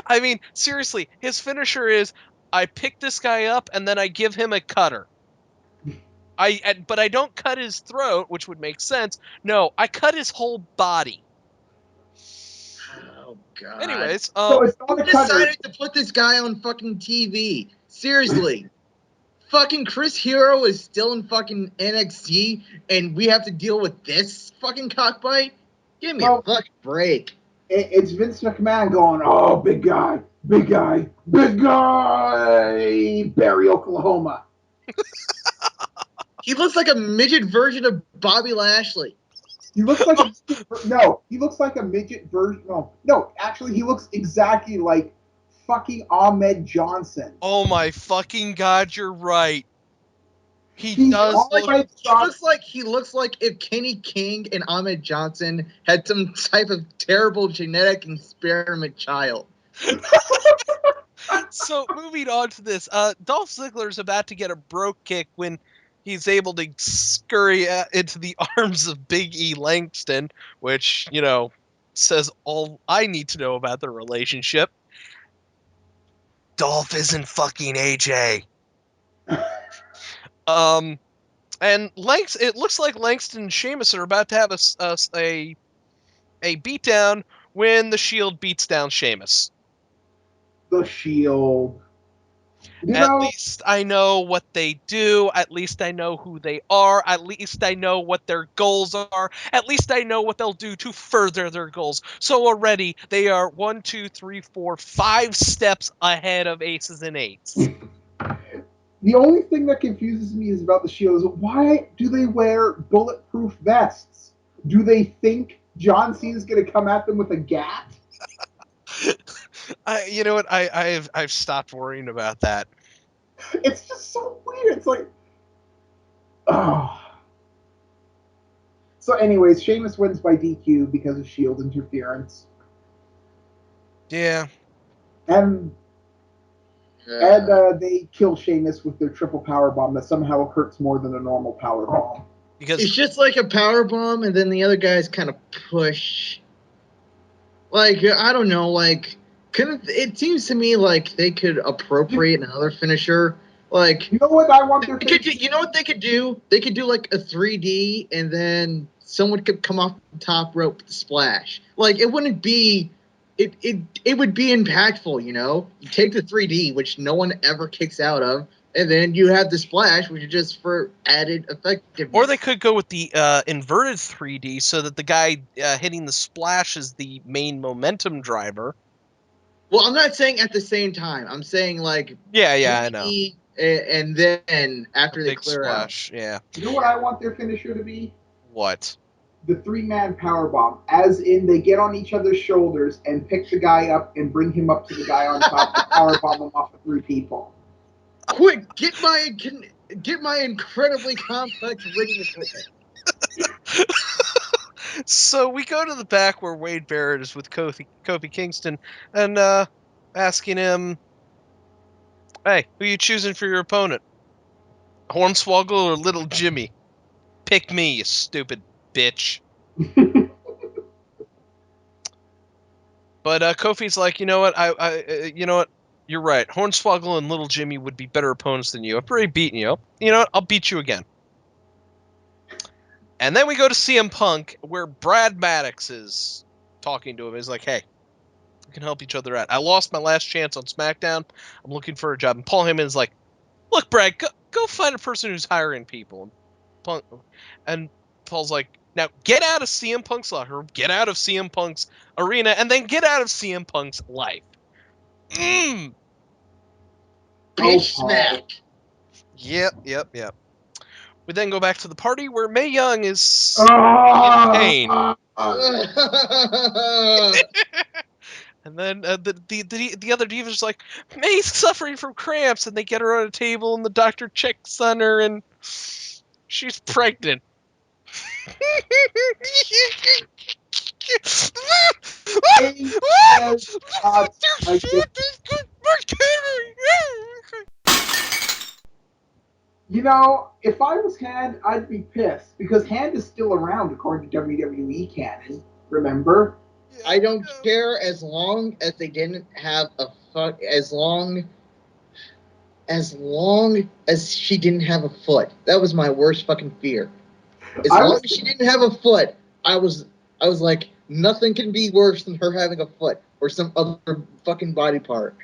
I mean, seriously, his finisher is I pick this guy up and then I give him a cutter. But I don't cut his throat, which would make sense. No, I cut his whole body. Oh God. Anyways, So it's Who not a cutter. decided to put this guy on fucking TV? Seriously. Fucking Chris Hero is still in fucking NXT and we have to deal with this fucking cockbite? Give me a Well, fucking break. it's Vince McMahon going, "Oh, big guy, big guy, big guy, Barry, Oklahoma." He looks like a midget version of Bobby Lashley. He looks like no. He looks like a midget version. No. Actually, he looks exactly like fucking Ahmed Johnson. oh my fucking god, you're right. He He's does look. Ahmed He looks like if Kenny King and Ahmed Johnson had some type of terrible genetic experiment child. So moving on to this, Dolph Ziggler's about to get a broke kick when he's able to scurry into the arms of Big E Langston, which says all I need to know about their relationship. Dolph isn't fucking AJ. Um, and it looks like Langston and Sheamus are about to have a beatdown when the Shield beats down Sheamus. the Shield. At least I know what they do. At least I know who they are. At least I know what their goals are. At least I know what they'll do to further their goals. So already they are 1, 2, 3, 4, 5 steps ahead of aces and eights. The only thing that confuses me is about the Shield is why do they wear bulletproof vests? Do they think John Cena's going to come at them with a gat? You know what? I've stopped worrying about that. It's just so weird. It's like, oh. So, anyways, Sheamus wins by DQ because of Shield interference, Yeah. and they kill Sheamus with their triple power bomb that somehow hurts more than a normal power bomb. Because it's just like a power bomb, and then the other guys kind of push. Like, I don't know, like, it seems to me like they could appropriate another finisher. Like, You know what I want their you know what they could do? They could do like a 3D, and then someone could come off the top rope with a splash. Like, it wouldn't be. It would be impactful, you know? You take the 3D, which no one ever kicks out of, and then you have the splash, which is just for added effectiveness. Or they could go with the inverted 3D so that the guy hitting the splash is the main momentum driver. Well, I'm not saying at the same time. I'm saying like Yeah, I know. 3D, and then after A they big clear splash, yeah. You know what I want their finisher to be? What? The 3-man power bomb, as in they get on each other's shoulders and pick the guy up and bring him up to the guy on top and power bomb him off of 3 people. Quick, get my incredibly complex rigging equipment. So we go to the back where Wade Barrett is with Kofi Kingston and asking him, "Hey, who you choosing for your opponent? Hornswoggle or Little Jimmy? Pick me, you stupid bitch." But Kofi's like, you know what? You know what? You're right. Hornswoggle and Little Jimmy would be better opponents than you. I've already beaten you. You know what? I'll beat you again. And then we go to CM Punk, where Brad Maddox is talking to him. He's like, hey, we can help each other out. I lost my last chance on SmackDown. I'm looking for a job. And Paul Heyman is like, look, Brad, go find a person who's hiring people. And Paul's like, now get out of CM Punk's locker room, get out of CM Punk's arena, and then get out of CM Punk's life. Bitch Paul. smack. Yep. We then go back to the party where Mae Young is Ah! in pain. Uh, And then the other diva's like, Mae's suffering from cramps, and they get her on a table, and the doctor checks on her, and she's pregnant. You know, if I was Hand, I'd be pissed because Hand is still around according to WWE canon. Remember? I don't care as long as they didn't have a fuck. As long as she didn't have a foot. That was my worst fucking fear. As long as she didn't have a foot, I was like, nothing can be worse than her having a foot or some other fucking body part.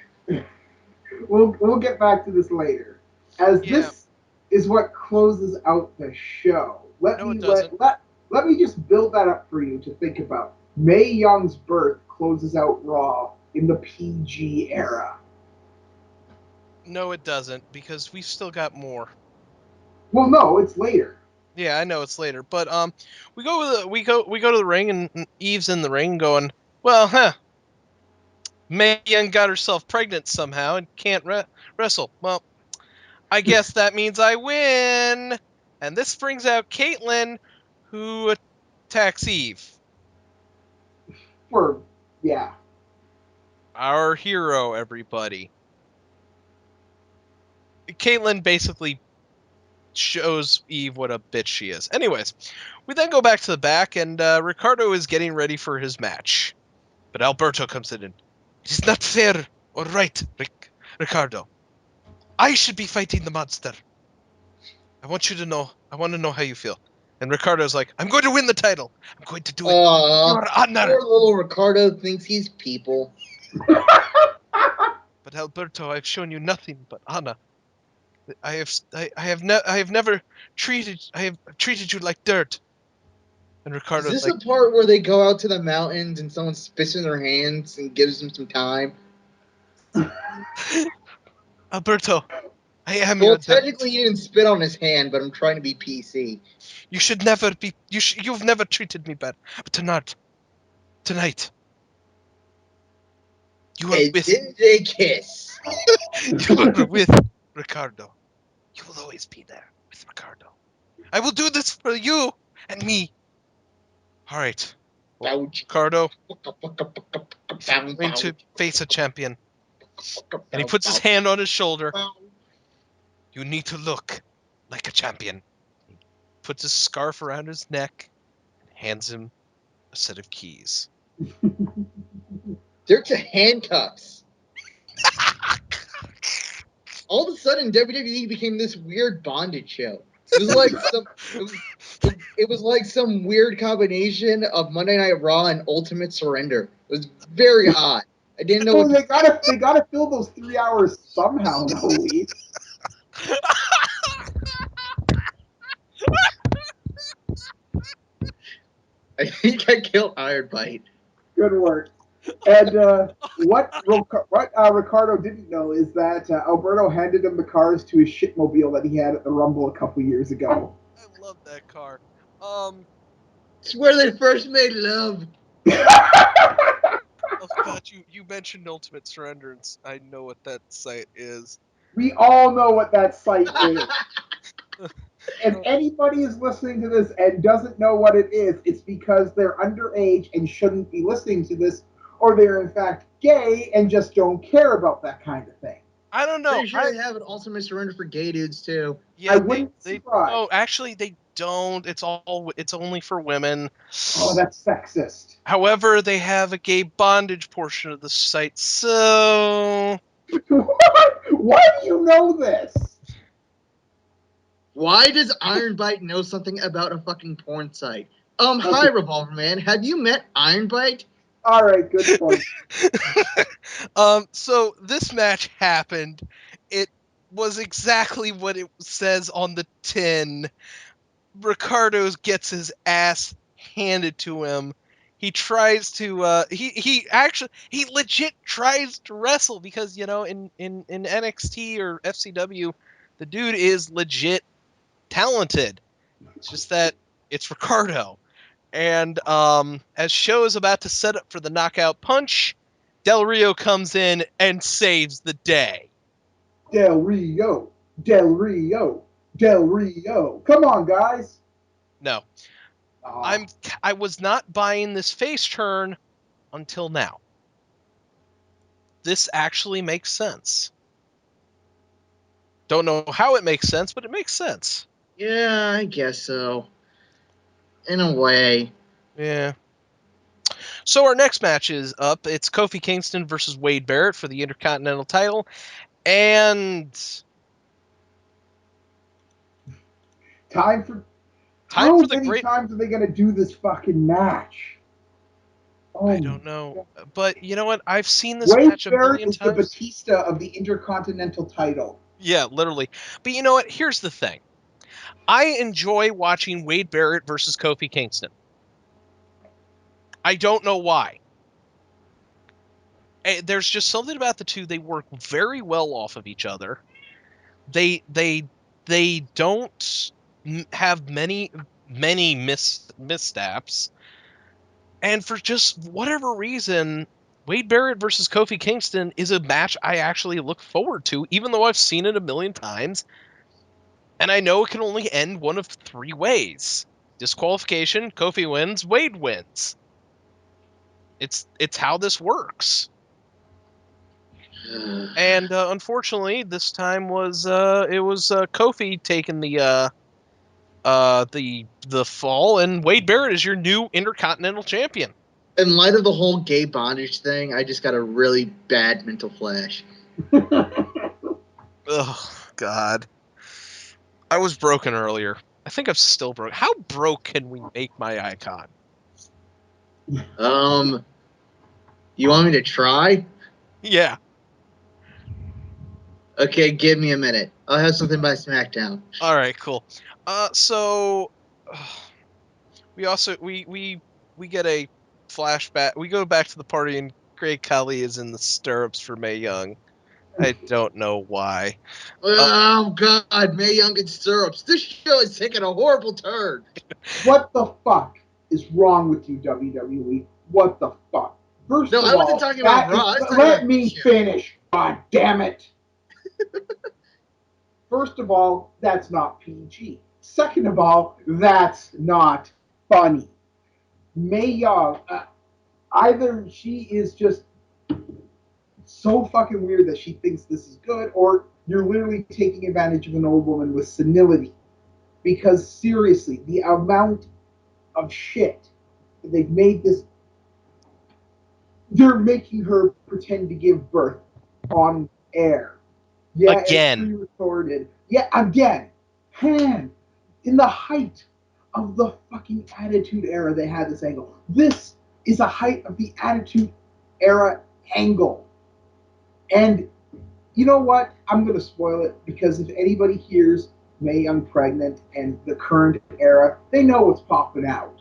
We'll get back to this later. This is what closes out the show. Let me just build that up for you to think about. Mae Young's birth closes out Raw in the PG era. No, it doesn't, because we've still got more. Well, no, it's later. Yeah, I know it's later, but we go to the ring, and Eve's in the ring going, well, Mae Young got herself pregnant somehow and can't wrestle. Well, I guess that means I win. And this brings out Caitlyn, who attacks Eve. Yeah. Our hero, everybody. Caitlyn basically shows Eve what a bitch she is. Anyways, we then go back to the back, and Ricardo is getting ready for his match. But Alberto comes in and, it is not fair or right, Ricardo. I should be fighting the monster. I want to know how you feel. And Ricardo's like, I'm going to win the title. I'm going to do it. Your honor. Poor little Ricardo thinks he's people. But Alberto, I've shown you nothing but honor. I have never treated you like dirt. And Ricardo's Is this like, the part where they go out to the mountains and someone spits in their hands and gives them some time? Alberto, I am Well, your dirt. technically you didn't spit on his hand, but I'm trying to be PC. You should never be. You've never treated me bad. But tonight, you are with. Didn't they kiss? You are with Ricardo. You will always be there with Ricardo. I will do this for you and me All right, Ouch. Ricardo, going to face a champion. And he puts his hand on his shoulder. You need to look like a champion. He puts his scarf around his neck and hands him a set of keys. They're to handcuffs. All of a sudden, WWE became this weird bondage show. It was like it was like some weird combination of Monday Night Raw and Ultimate Surrender. It was very odd. I didn't know. Well, they gotta fill those 3 hours somehow, though, Lee. I think I killed Iron Bite. Good work. And what Ricardo didn't know is that Alberto handed him the cars to his shitmobile that he had at the Rumble a couple years ago. I love that car. It's where they first made love. Oh God, you mentioned Ultimate Surrender, and I know what that site is. We all know what that site is. If anybody is listening to this and doesn't know what it is, it's because they're underage and shouldn't be listening to this, or they're in fact gay and just don't care about that kind of thing. I don't know. Pretty sure they have an Ultimate Surrender for gay dudes too. Yeah, I wouldn't surprise. Oh, actually, they don't. It's only for women. Oh, that's sexist. However, they have a gay bondage portion of the site, so Why do you know this? Why does Iron Bite know something about a fucking porn site? Hi, Revolver Man. Have you met Iron Bite? All right, good point. So this match happened. It was exactly what it says on the tin. Ricardo gets his ass handed to him. He tries to he legit tries to wrestle because in NXT or FCW the dude is legit talented. It's just that it's Ricardo. And as Show is about to set up for the knockout punch, Del Rio comes in and saves the day. Del Rio, Del Rio, Del Rio. Come on, guys. No. Oh. I was not buying this face turn until now. This actually makes sense. Don't know how it makes sense, but it makes sense. Yeah, I guess so. In a way. Yeah. So our next match is up. It's Kofi Kingston versus Wade Barrett for the Intercontinental title. And how many times are they going to do this fucking match? Oh, I don't know. But you know what? I've seen this match a million times. Wade Barrett is the Batista of the Intercontinental title. Yeah, literally. But you know what? Here's the thing. I enjoy watching Wade Barrett versus Kofi Kingston. I don't know why. There's just something about the two. They work very well off of each other. They don't have many missteps. And for just whatever reason, Wade Barrett versus Kofi Kingston is a match I actually look forward to, even though I've seen it a million times. And I know it can only end one of three ways. Disqualification, Kofi wins, Wade wins. It's how this works. And unfortunately, this time was Kofi taking the fall, and Wade Barrett is your new Intercontinental Champion. In light of the whole gay bondage thing, I just got a really bad mental flash. Oh God, I was broken earlier. I think I'm still broke. How broke can we make my icon? You want me to try? Yeah. Okay, give me a minute. I'll have something by SmackDown. All right, cool. So we also we get a flashback. We go back to the party, and Great Khali is in the stirrups for Mae Young. I don't know why. Oh God, Mae Young and stirrups. This show is taking a horrible turn. What the fuck is wrong with you, WWE? What the fuck? First of I all, wasn't talking about Raw. let me finish. God damn it. First of all, that's not PG. Second of all, that's not funny. Mae Young, either she is just so fucking weird that she thinks this is good, or you're literally taking advantage of an old woman with senility. Because seriously, the amount of shit that they've made this, they're making her pretend to give birth on air. Yeah, it's Again. pre-recorded. Yeah, again. Man, in the height of the fucking Attitude Era, they had this angle. This is a height of the Attitude Era angle. And you know what? I'm going to spoil it because if anybody hears Mae Young pregnant and the current era, they know what's popping out.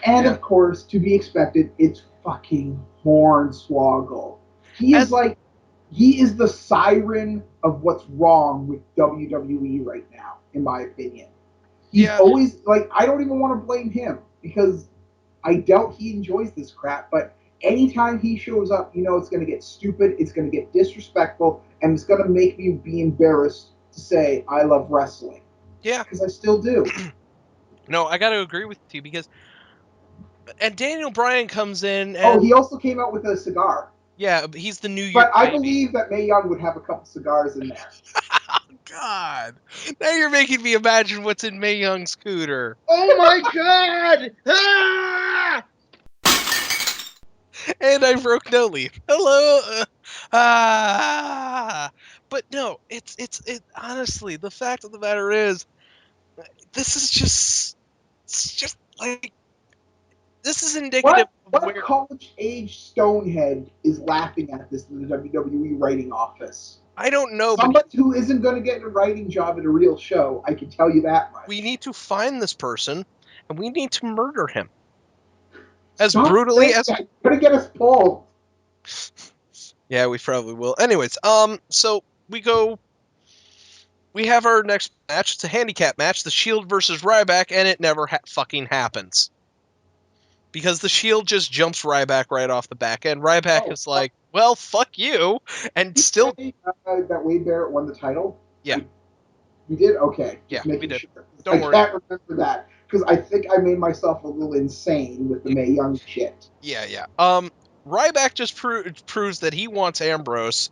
And Yeah. of course, to be expected, it's fucking Hornswoggle. He is As- like, he is the siren of what's wrong with WWE right now, in my opinion. He's Yeah. always like, I don't even want to blame him because I doubt he enjoys this crap, but anytime he shows up, you know it's going to get stupid, it's going to get disrespectful, and it's going to make me be embarrassed to say I love wrestling. Yeah. Because I still do. No, I got to agree with you because, and Daniel Bryan comes in Oh, and he also came out with a cigar. yeah, he's the New Year But I baby. believe that Mae Young would have a couple cigars in there. God, now you're making me imagine what's in Mae Young's scooter. Oh my god! Ah! And I broke no leaf. Hello. But no, it. Honestly, the fact of the matter is, this is it's just like this is indicative of What where college age stonehead is laughing at this in the WWE writing office? I don't know, but Somebody who isn't going to get a writing job at a real show, I can tell you that much. we need to find this person and we need to murder him as Stop brutally saying as. that. You're going to get us pulled. Yeah, we probably will. Anyways, so we have our next match. It's a handicap match, the Shield versus Ryback, and it never fucking happens. Because the Shield just jumps Ryback right off the back end. Ryback is like, well, fuck you, and still, That Wade Barrett won the title? yeah, You did? Okay. yeah, Just we making did. sure. Don't I worry. can't remember that. Because I think I made myself a little insane with the Mae Young shit. Yeah, yeah. Ryback just proves that he wants Ambrose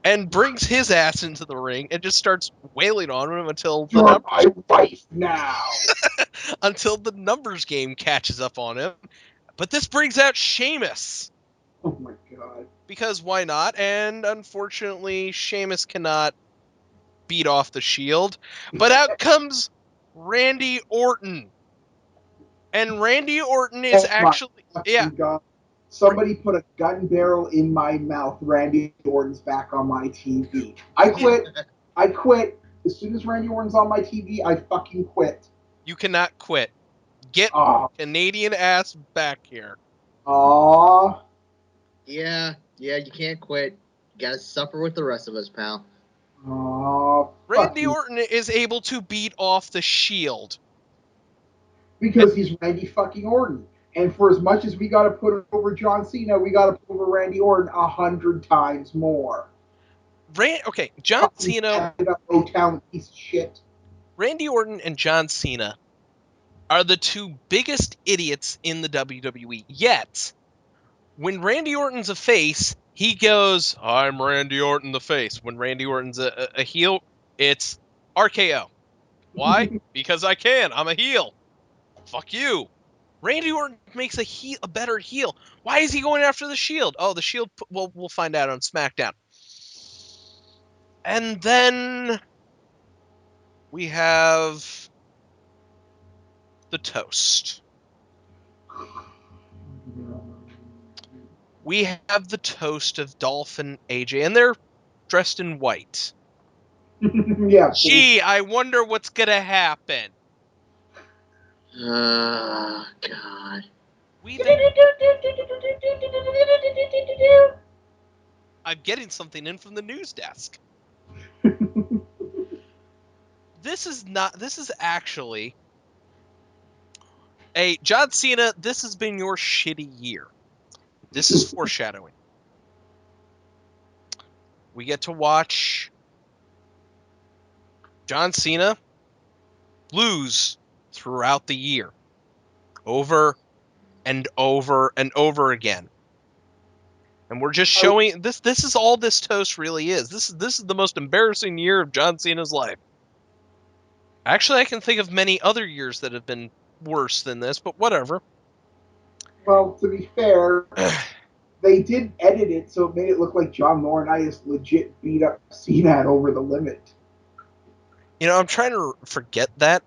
and brings his ass into the ring and just starts wailing on him You're my wife now. until the numbers game catches up on him. But this brings out Sheamus. Oh my god. Because why not? And unfortunately, Sheamus cannot beat off the Shield. But out comes Randy Orton. And Randy Orton is Oh my actually, yeah. fucking god. Somebody put a gun barrel in my mouth. Randy Orton's back on my TV. I quit. I quit. As soon as Randy Orton's on my TV, I fucking quit. You cannot quit. Get Aw. Canadian ass back here. Aw. Yeah, you can't quit. You gotta suffer with the rest of us, pal. Aw. Randy Orton is able to beat off the Shield. Because he's Randy fucking Orton. And for as much as we got to put over John Cena, we got to put over Randy Orton 100 times more. Okay, John Cena, low talent piece of shit. Randy Orton and John Cena are the two biggest idiots in the WWE. Yet, when Randy Orton's a face, he goes, I'm Randy Orton the face. When Randy Orton's a heel, it's RKO. Why? Because I can. I'm a heel. Fuck you. Randy Orton makes a better heel. Why is he going after the Shield? Oh, the Shield. Well, we'll find out on SmackDown. And then we have the toast. We have the toast of Dolph and AJ, and they're dressed in white. Yeah. Gee, I wonder what's gonna happen. Oh, God. We then. I'm getting something in from the news desk. This is not. This is actually a John Cena. This has been your shitty year. This is foreshadowing. We get to watch John Cena lose throughout the year over and over and over again. And we're just showing this. This is all this toast really is. This is the most embarrassing year of John Cena's life. Actually, I can think of many other years that have been worse than this, but whatever. Well, to be fair, they did edit it so it made it look like John Laurinaitis legit beat up Cena over the limit. You know, I'm trying to forget that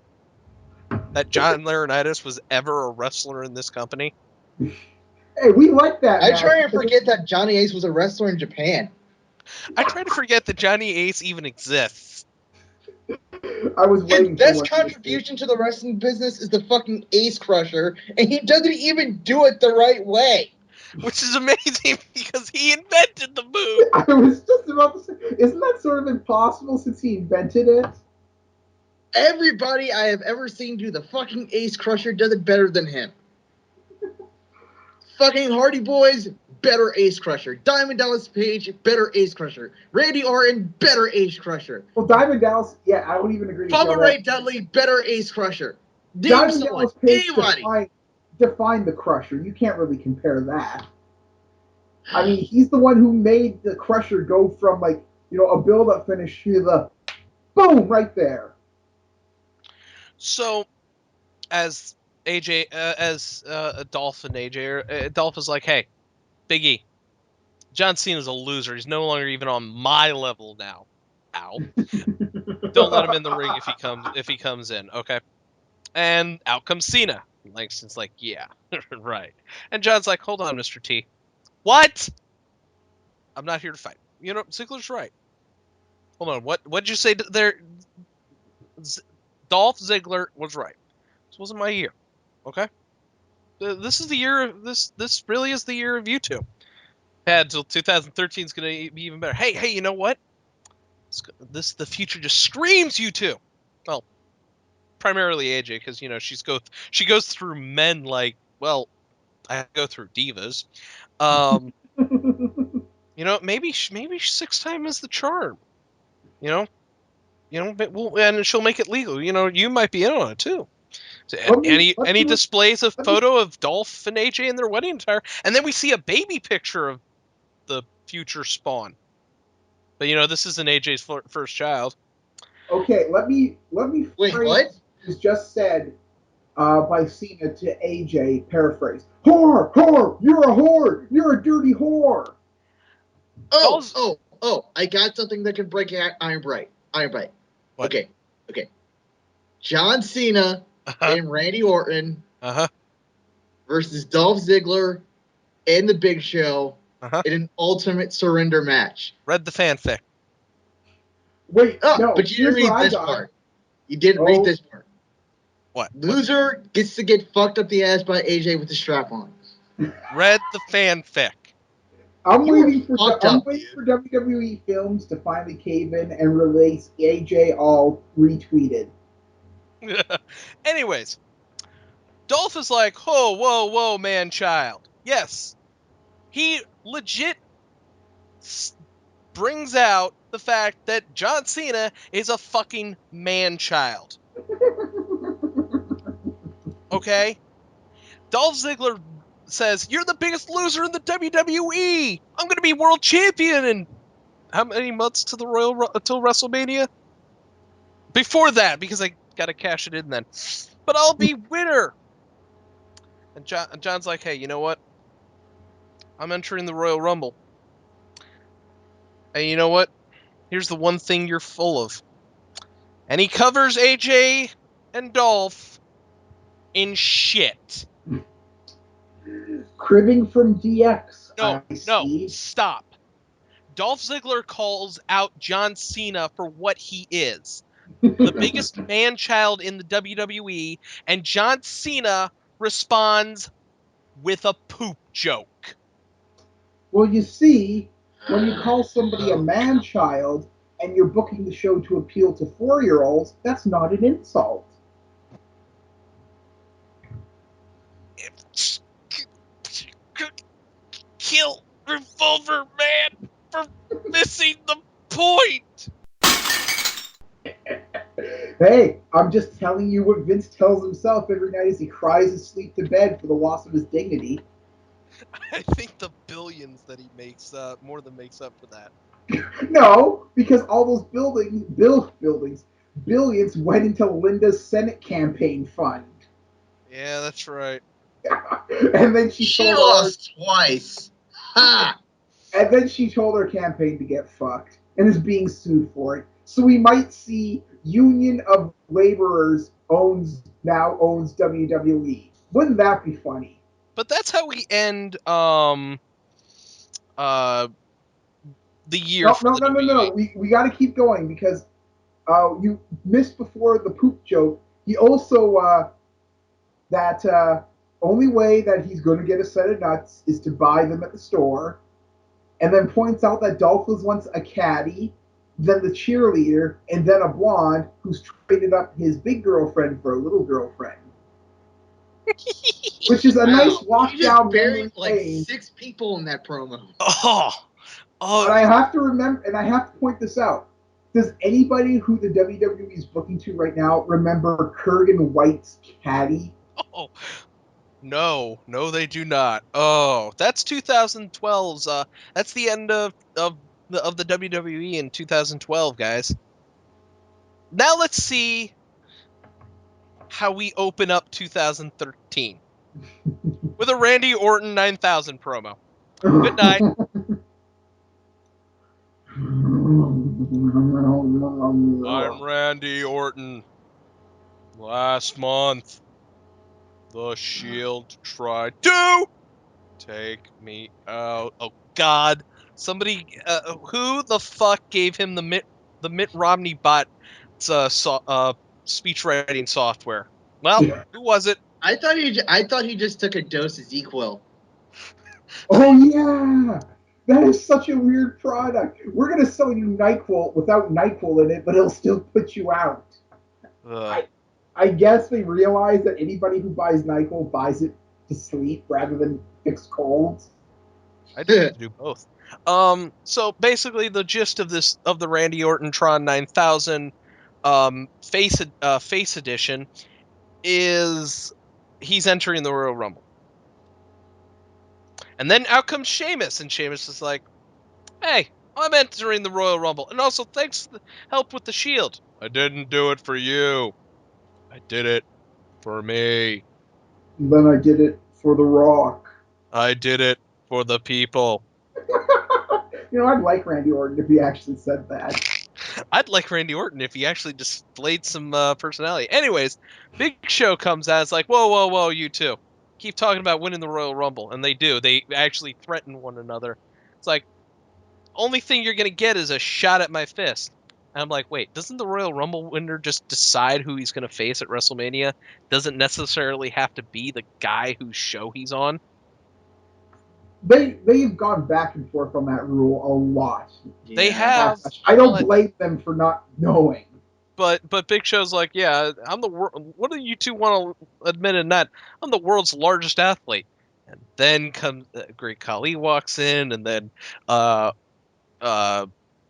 John Laurinaitis was ever a wrestler in this company. Hey, we like that. I match. try to forget that Johnny Ace was a wrestler in Japan. I try to forget that Johnny Ace even exists. I was His waiting for best one. contribution to the wrestling business is the fucking Ace Crusher, and he doesn't even do it the right way. Which is amazing because he invented the move. I was just about to say, isn't that sort of impossible since he invented it? Everybody I have ever seen do the fucking Ace Crusher does it better than him. Fucking Hardy Boys, better Ace Crusher. Diamond Dallas Page, better Ace Crusher. Randy Orton, better Ace Crusher. Well, Diamond Dallas, yeah, I would even agree with you Bubba on Ray that. Dudley, better Ace Crusher. Name Diamond someone. Dallas Page Anybody. defined the Crusher. You can't really compare that. I mean, he's the one who made the Crusher go from, like, you know, a build-up finish to the boom right there. So, as AJ, as Dolph and AJ, Dolph is like, hey, Big E, John Cena's a loser. He's no longer even on my level now. Ow. Don't let him in the ring if he comes in, okay? And out comes Cena. Langston's like, yeah, right. And John's like, hold on, Mr. T. What? I'm not here to fight. You know, Ziggler's right. Hold on. What'd you say there? Dolph Ziggler was right. This wasn't my year. Okay. This is the year of this. This really is the year of you two. Had till 2013 is going to be even better. Hey, you know what? The future just screams you two. Well, primarily AJ because you know she goes through men like well I go through divas. You know maybe 6 time is the charm. You know well, and she'll make it legal. You know you might be in on it too. So, any displays of photo of Dolph and AJ in their wedding attire, and then we see a baby picture of the future Spawn. But you know this isn't AJ's first child. Okay, let me Wait, phrase what? what was just said by Cena to AJ, paraphrase. Whore! You're a whore! You're a dirty whore! Oh, I got something that can break Iron Bright. What? Okay. John Cena and Randy Orton versus Dolph Ziggler and The Big Show in an ultimate surrender match. Read the fanfic. Wait, no, but you didn't read this part. You didn't read this part. What? Loser gets to get fucked up the ass by AJ with the strap on. Read the fanfic. I'm waiting for dude. WWE Films to finally cave in and release AJ all retweeted. Anyways, Dolph is like, whoa, man child. Yes. He legit brings out the fact that John Cena is a fucking man child. Okay? Dolph Ziggler says, you're the biggest loser in the WWE. I'm going to be world champion in how many months to the until WrestleMania? Before that, because I got to cash it in then. But I'll be winner. And John's like, hey, you know what? I'm entering the Royal Rumble. And you know what? Here's the one thing you're full of. And he covers AJ and Dolph in shit. Cribbing from DX. No, I see. stop. Dolph Ziggler calls out John Cena for what he is. The biggest man-child in the WWE, and John Cena responds with a poop joke. Well, you see, when you call somebody a man-child and you're booking the show to appeal to 4-year-olds, that's not an insult. Kill Revolver Man for missing the point. Hey, I'm just telling you what Vince tells himself every night as he cries his sleep to bed for the loss of his dignity. I think the billions that he makes more than makes up for that. No, because all those billions went into Linda's Senate campaign fund. Yeah, that's right. And then she She told lost twice. Ha! and then she told her campaign to get fucked and is being sued for it. So we might see Union of Laborers now owns WWE. Wouldn't that be funny? But that's how we end uh the year No, for no, the no, no, no. WWE. We got to keep going because you missed before the poop joke. He also that only way that he's going to get a set of nuts is to buy them at the store, and then points out that Dolph was once a caddy, then the cheerleader, and then a blonde who's traded up his big girlfriend for a little girlfriend, which is a nice Wow. walk He just down buried memory like lane. 6 people in that promo. Oh, But oh, I have to remember, and I have to point this out. Does anybody who the WWE is booking to right now remember Kurgan White's caddy? oh. No, they do not. Oh, that's 2012's. That's the end of the WWE in 2012, guys. Now let's see how we open up 2013 with a Randy Orton 9000 promo. Good night. I'm Randy Orton. Last month, the Shield tried to take me out. Oh God! Somebody, who the fuck gave him the Mitt Romney bot speech writing software? Well, who was it? I thought he just took a dose of ZQL. Oh yeah, that is such a weird product. We're gonna sell you Nyquil without Nyquil in it, but it'll still put you out. Ugh. I guess they realize that anybody who buys Nyquil buys it to sleep rather than fix colds. I did do both. So basically, the gist of the Randy Orton Tron 9000 face edition is he's entering the Royal Rumble, and then out comes Sheamus, and Sheamus is like, "Hey, I'm entering the Royal Rumble, and also thanks for the help with the Shield. I didn't do it for you. I did it for me. And then I did it for The Rock. I did it for the people." You know, I'd like Randy Orton if he actually said that. I'd like Randy Orton if he actually displayed some personality. Anyways, Big Show comes out. It's like, whoa, whoa, whoa, you two. Keep talking about winning the Royal Rumble. And they do. They actually threaten one another. It's like, only thing you're going to get is a shot at my fist. And I'm like, wait, doesn't the Royal Rumble winner just decide who he's going to face at WrestleMania? Doesn't necessarily have to be the guy whose show he's on. They've gone back and forth on that rule a lot. They Yeah. have. I don't But blame them for not knowing. but Big Show's like, yeah, I'm the what do you two want to admit in that? I'm the world's largest athlete. And then comes Great Khali walks in, and then uh uh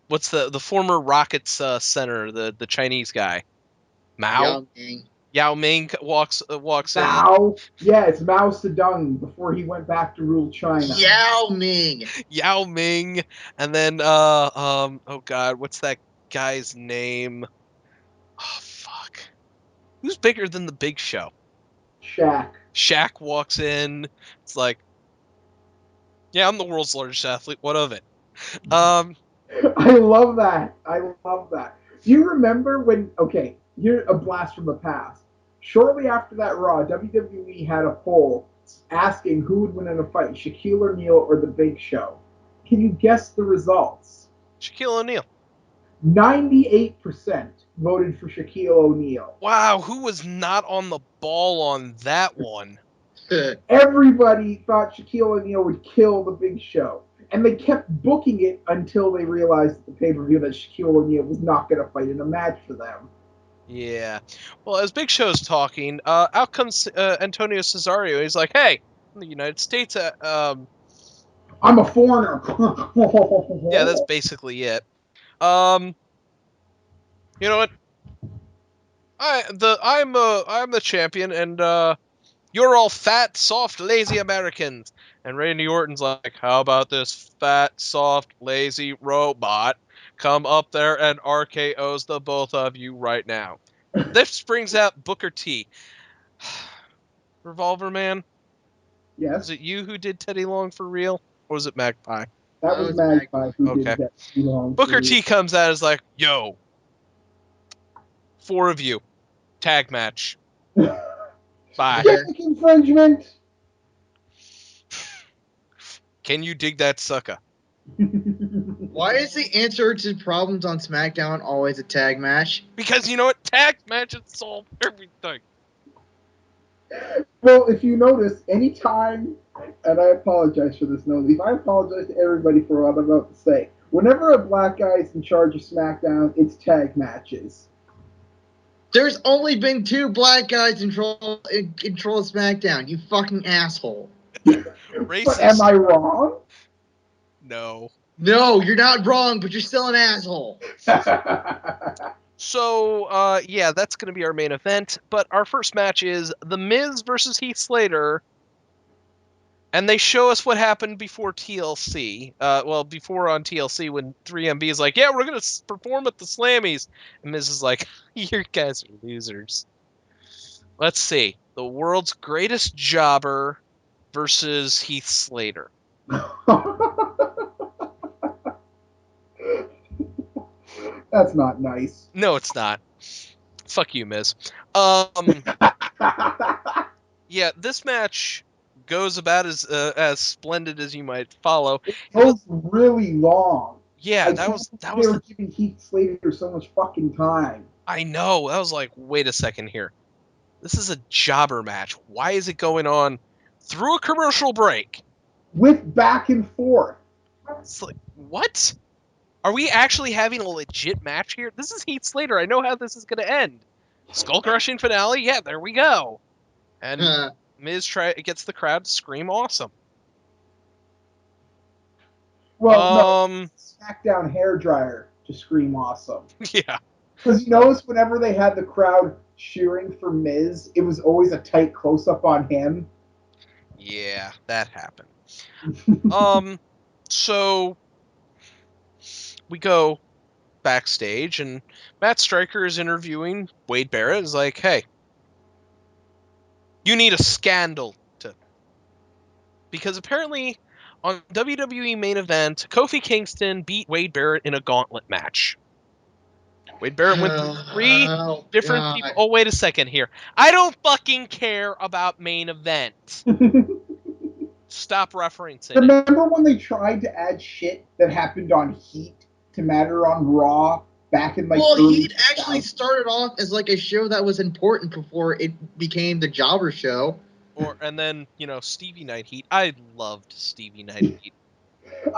what's the former Rockets center, the Chinese guy, Mao Yao Ming. Yao Ming walks in. Mao, yeah, it's Mao Zedong before he went back to rule China. Yao Ming. Yao Ming, and then oh God, what's that guy's name? Oh fuck, who's bigger than the Big Show? Shaq. Shaq walks in. It's like, yeah, I'm the world's largest athlete. What of it? Um, I love that. I love that. Do you remember when? Okay, here's a blast from the past. Shortly after that Raw, WWE had a poll asking who would win in a fight, Shaquille O'Neal or The Big Show. Can you guess the results? Shaquille O'Neal. 98% voted for Shaquille O'Neal. Wow, who was not on the ball on that one? Everybody thought Shaquille O'Neal would kill The Big Show. And they kept booking it until they realized at the pay per view that Shaquille O'Neal was not going to fight in a match for them. Yeah. Well, as Big Show's talking, out comes Antonio Cesario. He's like, "Hey, in the United States, I'm a foreigner. yeah, that's basically it. Um, you know what? I'm the champion, and you're all fat, soft, lazy Americans. And Randy Orton's like, how about this fat, soft, lazy robot come up there and RKO's the both of you right now? This brings out Booker T. Revolver Man, was Yes, it you who did Teddy Long for real? Or was it Magpie? that That was was Magpie who Okay. did that long Booker for T comes out and is like, yo, 4 of you, tag match. you. Bye. Yeah. Gimmick infringement. Can you dig that sucker? Why is the answer to problems on SmackDown always a tag match? Because you know what? Tag matches solve everything. Well, if you notice, anytime, and I apologize for this, no leaf, I apologize to everybody for what I'm about to say. Whenever a black guy is in charge of SmackDown, it's tag matches. There's only been 2 black guys in control of SmackDown. You fucking asshole. But am I Racist. wrong? No. No, you're not wrong, but you're still an asshole. So, yeah, that's going to be our main event. But our first match is The Miz versus Heath Slater. And they show us what happened before TLC. Before on TLC when 3MB is like, yeah, we're going to perform at the Slammies. And Miz is like, you guys are losers. Let's see. The world's greatest jobber versus Heath Slater. That's not nice. No, it's not. Fuck you, Miz. Yeah, this match goes about as splendid as you might follow. It goes really long. Yeah, I that can't was believe they were giving Heath Slater so much fucking time. I know. That was like, wait a second here. This is a jobber match. Why is it going on through a commercial break? With back and forth. It's like, what? Are we actually having a legit match here? This is Heath Slater. I know how this is going to end. Skull crushing finale. Yeah, there we go. And Miz gets the crowd to scream awesome. Well, no, SmackDown hair dryer to scream awesome. Yeah. Because you notice whenever they had the crowd cheering for Miz, it was always a tight close up on him. Yeah, that happened. So we go backstage and Matt Stryker is interviewing Wade Barrett. Is like, hey, you need a scandal because apparently on WWE main event, Kofi Kingston beat Wade Barrett in a gauntlet match. Wade Barrett went through 3 Oh, different God. people. Oh, wait a second here. I don't fucking care about main event. Stop referencing it. Remember when they tried to add shit that happened on Heat to matter on Raw back in Well, early Heat actually 2000s? started off as like a show that was important before it became the jobber show. And then, Stevie Night Heat. I loved Stevie Night Heat.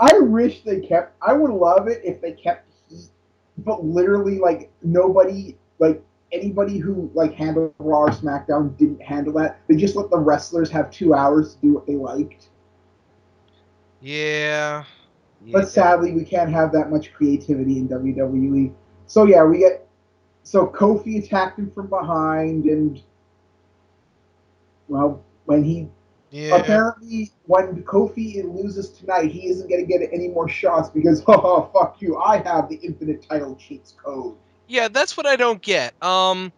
I wish they kept. I would love it if they kept Heat, but literally, like nobody, like anybody who like handled Raw or SmackDown didn't handle that. They just let the wrestlers have 2 hours to do what they liked. Yeah. But sadly, we can't have that much creativity in WWE. So yeah, so Kofi attacked him from behind, and well, apparently when Kofi loses tonight, he isn't going to get any more shots because, oh, fuck you, I have the infinite title cheats code. Yeah, that's what I don't get. Kofi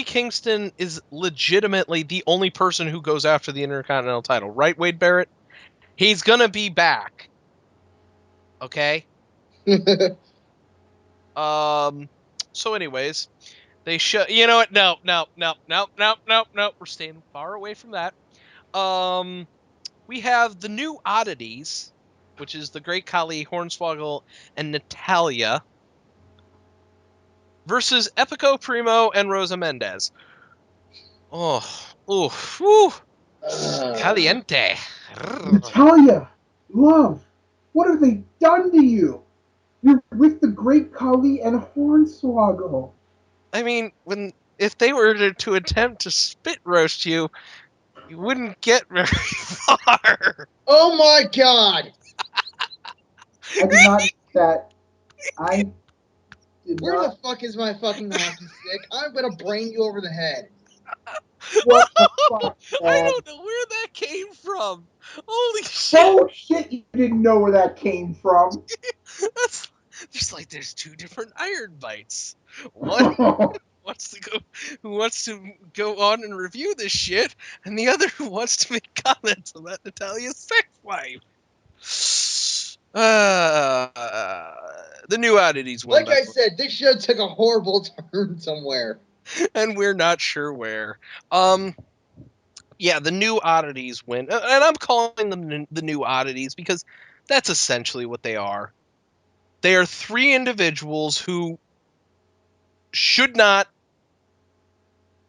Kingston is legitimately the only person who goes after the Intercontinental title, right, Wade Barrett? He's gonna be back. Okay? So anyways, they show you know what? No. We're staying far away from that. We have the new oddities, which is the Great Khali, Hornswoggle, and Natalia, versus Epico Primo and Rosa Mendez. Oh, whew. Caliente. Natalia, love, what have they done to you? You're with the Great Khali and Hornswoggle. I mean, if they were to attempt to spit roast you, you wouldn't get very far. Oh my God! I did not that. I did Where not. the fuck is my fucking hockey stick? I'm gonna brain you over the head. What the fuck, I man? don't know where that came from. Holy shit! Oh shit! You didn't know where that came from. That's there's two different iron bites. One wants to go who wants to go on and review this shit, and the other who wants to make comments about Natalia's sex life. The new oddities win, Like by I the way, said, this show took a horrible turn somewhere. and we're not sure where. Yeah, the new oddities win, and I'm calling them the new oddities because that's essentially what they are. They are three individuals who should not.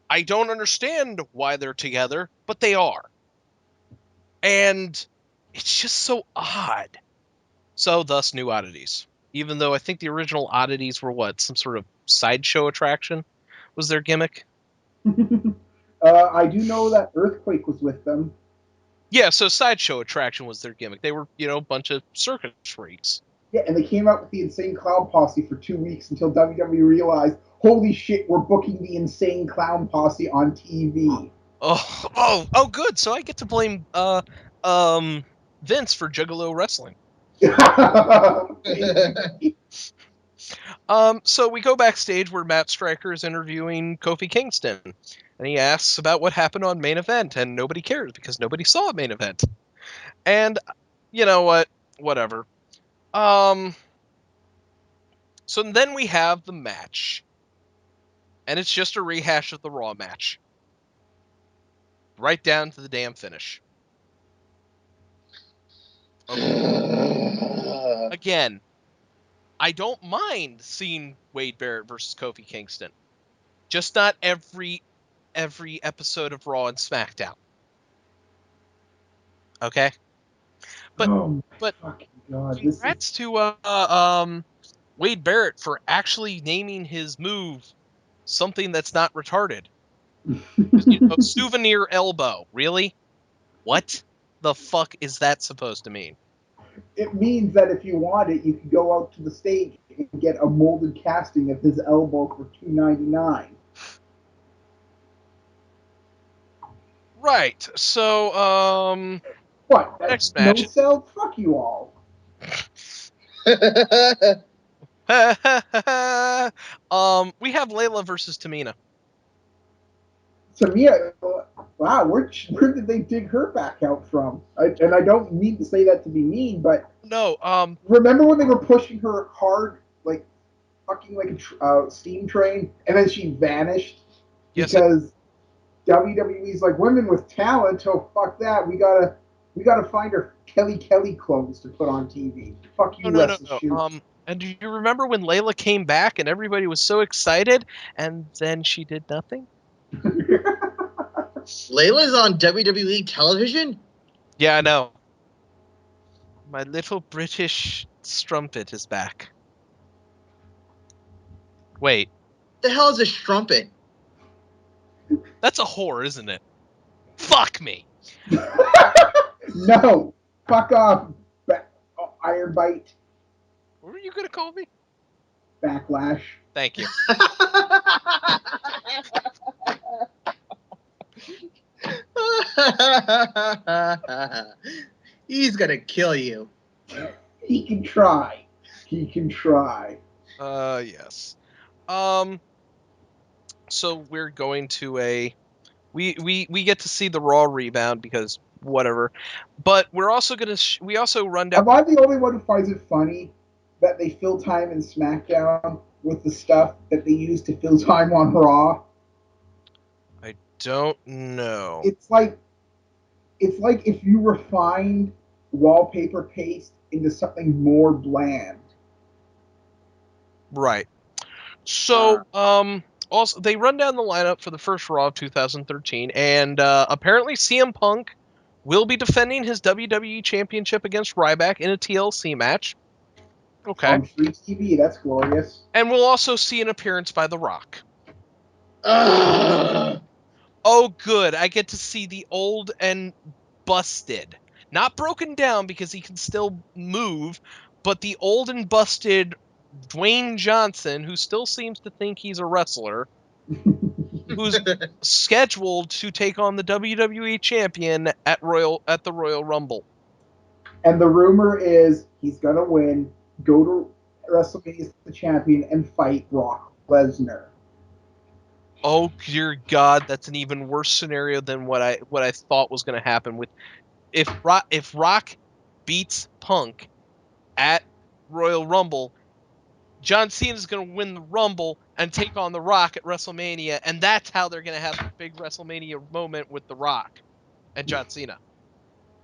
I don't understand why they're together, but they are. And it's just so odd. So, thus, new oddities. Even though I think the original oddities were what? Some sort of sideshow attraction was their gimmick? I do know that Earthquake was with them. Yeah, so sideshow attraction was their gimmick. They were, a bunch of circus freaks. Yeah, and they came out with the Insane Clown Posse for 2 weeks until WWE realized, holy shit, we're booking the Insane Clown Posse on TV. Oh, good. So I get to blame Vince for Juggalo Wrestling. So we go backstage where Matt Striker is interviewing Kofi Kingston, and he asks about what happened on Main Event, and nobody cares because nobody saw Main Event. And you know what? Whatever. Um. So then we have the match, and it's just a rehash of the Raw match, right down to the damn finish. Okay. Again, I don't mind seeing Wade Barrett versus Kofi Kingston, just not every episode of Raw and SmackDown. Okay, but Oh my but fucking god, this is. congrats to Wade Barrett for actually naming his move something that's not retarded. Souvenir elbow. Really? What the fuck is that supposed to mean? It means that if you want it, you can go out to the stage and get a molded casting of his elbow for $2.99. Right. So What? That's next no match. sell? Fuck you all. We have Layla versus Tamina. Tamia, wow, where did they dig her back out from? And I don't mean to say that to be mean, but No, remember when they were pushing her hard, like fucking like a steam train, and then she vanished yes, because WWE's like women with talent. Oh fuck that, we gotta find her Kelly clothes to put on TV. Fuck you, no. Wrestle Shoot. And do you remember when Layla came back and everybody was so excited, and then she did nothing? Layla's on WWE television? Yeah, I know. My little British strumpet is back. Wait, The hell is a strumpet? that's a whore, isn't it? Fuck me. No, fuck off, Iron Bite, What were you gonna call me? Backlash. Thank you. He's gonna kill you. He can try. He can try. Yes. So we're going to we get to see the Raw rebound because whatever, but we're also gonna we also run down. Am I the only one who finds it funny that they fill time in SmackDown with the stuff that they use to fill time on Raw? I don't know. It's like if you refined wallpaper paste into something more bland. Right. So also they run down the lineup for the first Raw of 2013, and apparently CM Punk will be defending his WWE Championship against Ryback in a TLC match. Okay. On free TV. That's glorious. And we'll also see an appearance by The Rock. Ugh. Oh, good. I get to see the old and busted. Not broken down because he can still move, but the old and busted Dwayne Johnson, who still seems to think he's a wrestler, who's scheduled to take on the WWE champion at the Royal Rumble. And the rumor is he's gonna win, go to WrestleMania as the champion, and fight Brock Lesnar. Oh dear God, that's an even worse scenario than what I thought was going to happen. With if Rock beats Punk at Royal Rumble, John Cena is going to win the Rumble and take on The Rock at WrestleMania, and that's how they're going to have a big WrestleMania moment with The Rock and John Cena.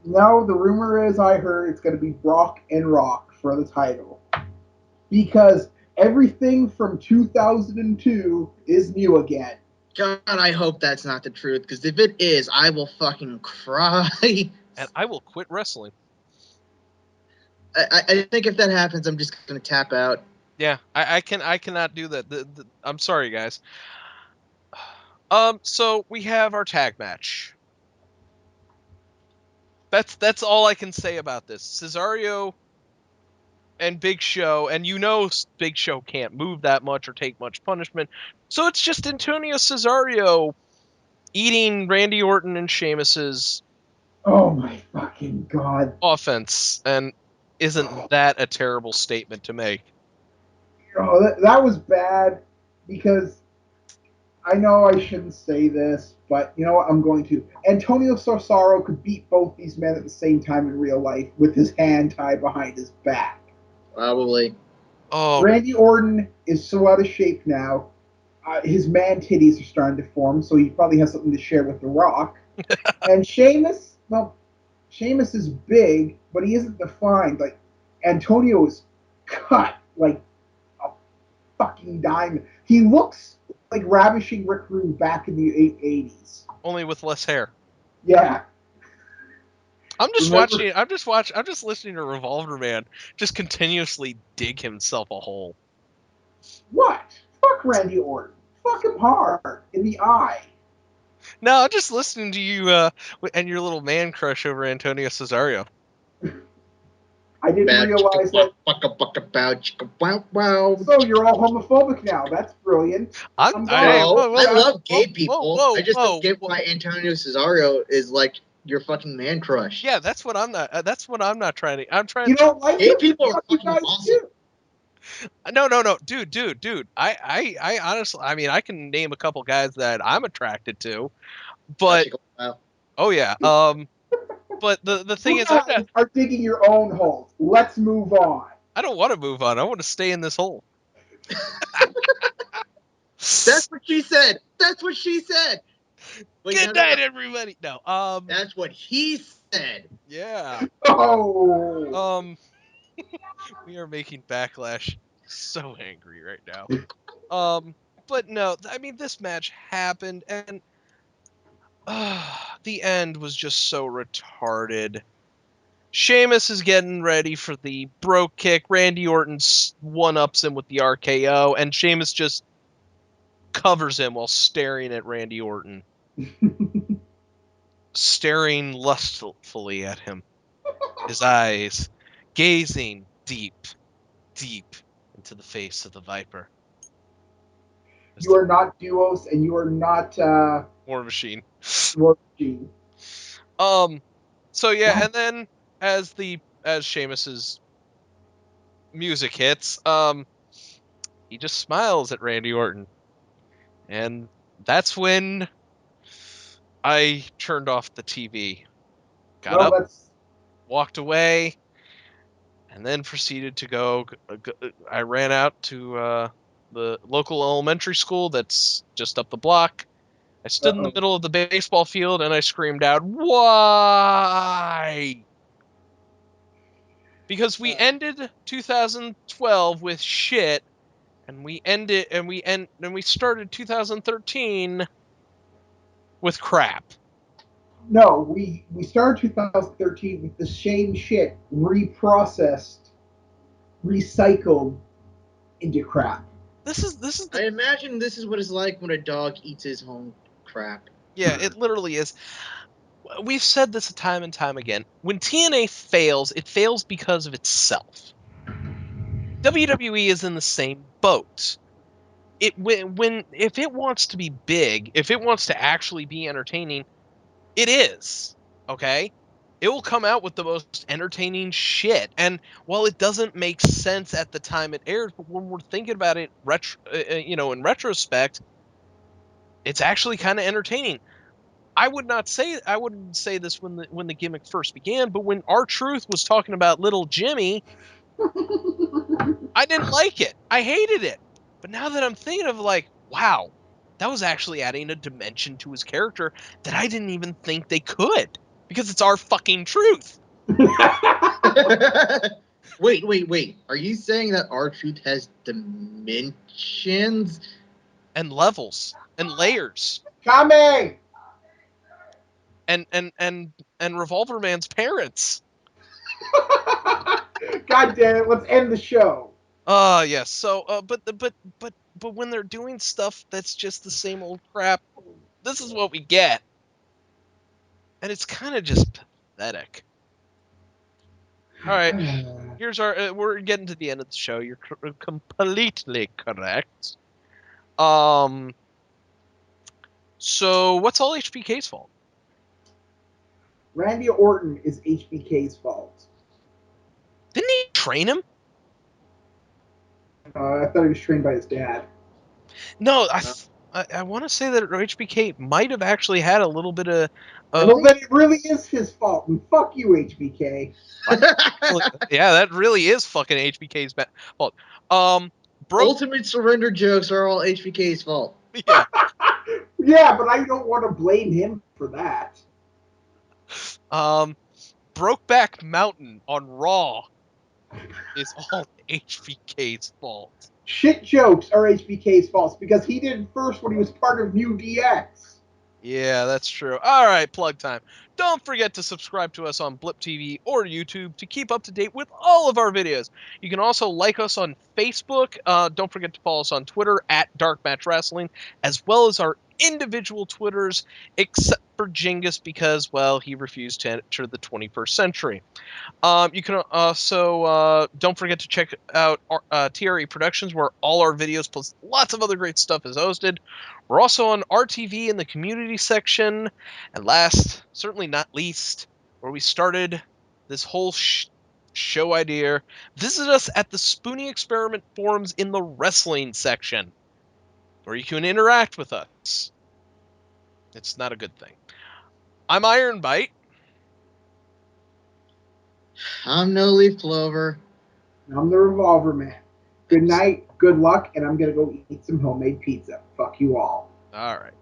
No, the rumor is I heard it's gonna be Brock and Rock for the title. Because everything from 2002 is new again. God, I hope that's not the truth, because if it is, I will fucking cry. And I will quit wrestling. I think if that happens, I'm just gonna tap out. Yeah, I cannot do that. I'm sorry, guys. So we have our tag match. That's all I can say about this. Cesaro and Big Show, and Big Show can't move that much or take much punishment, so it's just Antonio Cesaro eating Randy Orton and Sheamus's Oh my fucking god. offense, and isn't that a terrible statement to make? Oh, that was bad because I know I shouldn't say this, but you know what? I'm going to. Antonio Cesaro could beat both these men at the same time in real life with his hand tied behind his back. Probably. Oh, Randy Orton is so out of shape now. His man titties are starting to form, so he probably has something to share with The Rock. And Sheamus, well, Sheamus is big, but he isn't defined. Like, Antonio is cut like a fucking diamond. He looks like Ravishing Rick Rude back in the 80s. only with less hair. Yeah. I'm just Remember- watching. I'm just listening to Revolver Man just continuously dig himself a hole. What? Fuck Randy Orton. Fuck him hard in the eye. No, I'm just listening to you and your little man crush over Antonio Cesaro. I didn't realize that. Wow. So you're all homophobic now. That's brilliant. I'm glad. No, whoa, whoa, I whoa, love gay whoa, people. whoa, I just whoa, don't get whoa. why Antonio Cesaro is like your fucking man crush. Yeah, that's what I'm not. That's what I'm not trying to. I'm trying. You don't like Gay it? people are Fuck you fucking guys awesome. too. No, dude. I honestly, I mean, I can name a couple guys that I'm attracted to, but Wow. oh yeah, but the thing You is, I'm guys not. are digging your own holes. Let's move on. I don't want to move on. I want to stay in this hole. That's what she said. That's what she said. Wait, Good no, night, no. everybody. No, That's what he said. yeah, Oh. we are making Backlash so angry right now. But no, I mean, this match happened, and the end was just so retarded. Sheamus is getting ready for the broke kick. Randy Orton one-ups him with the RKO, and Sheamus just covers him while staring at Randy Orton. Staring lustfully at him. His eyes gazing deep into the face of the Viper. You are not duos, and you are not War Machine. War Machine. So yeah, and then as Sheamus's music hits, he just smiles at Randy Orton. And that's when I turned off the TV. Got Well, up, that's walked away, and then proceeded to go. I ran out to the local elementary school that's just up the block. I stood in the middle of the baseball field and I screamed out, "Why?" Because we ended 2012 with shit, and we started 2013 with crap. no. We started 2013 with the same shit reprocessed, recycled into crap. This is I imagine this is what it's like when a dog eats his own crap. yeah, it literally is. We've said this time and time again. When TNA fails, it fails because of itself. WWE is in the same boat. If it wants to be big, if it wants to actually be entertaining, it is. Okay? It will come out with the most entertaining shit. And while it doesn't make sense at the time it airs, but when we're thinking about it in retrospect, it's actually kind of entertaining. I wouldn't say this when the gimmick first began, but when R-Truth was talking about little Jimmy, I didn't like it. I hated it. But now that I'm thinking of like, wow, that was actually adding a dimension to his character that I didn't even think they could, because it's our fucking truth. Wait. Are you saying that R-Truth has dimensions? And levels and layers Coming! and Revolver Man's parents. God damn it, let's end the show. Yes. So, but when they're doing stuff that's just the same old crap, this is what we get, and it's kind of just pathetic. All right, here's our. We're getting to the end of the show. You're completely correct. So what's all HBK's fault? Randy Orton is HBK's fault. Didn't he train him? I thought he was trained by his dad. No, I want to say that HBK might have actually had a little bit of. Well, then it really is his fault, and fuck you, HBK. Yeah, that really is fucking HBK's fault. Ultimate Surrender jokes are all HBK's fault. Yeah. Yeah, but I don't want to blame him for that. Brokeback Mountain on Raw is all HBK's fault. Shit jokes are HBK's fault because he did it first when he was part of New DX. Yeah, that's true. All right, plug time. Don't forget to subscribe to us on Blip TV or YouTube to keep up to date with all of our videos. You can also like us on Facebook. Don't forget to follow us on Twitter at DarkMatch Wrestling, as well as our individual Twitters, except for Jingus because, well, he refused to enter the 21st century. You can also don't forget to check out TRE Productions, where all our videos plus lots of other great stuff is hosted. We're also on RTV in the community section, and last, certainly not least, where we started this whole show idea. Visit us at the Spoonie Experiment forums in the wrestling section, where you can interact with us. It's not a good thing. I'm Iron Bite. I'm No Leaf Clover. I'm the Revolver Man. Good night, good luck, and I'm gonna go eat some homemade pizza. Fuck you all. All right.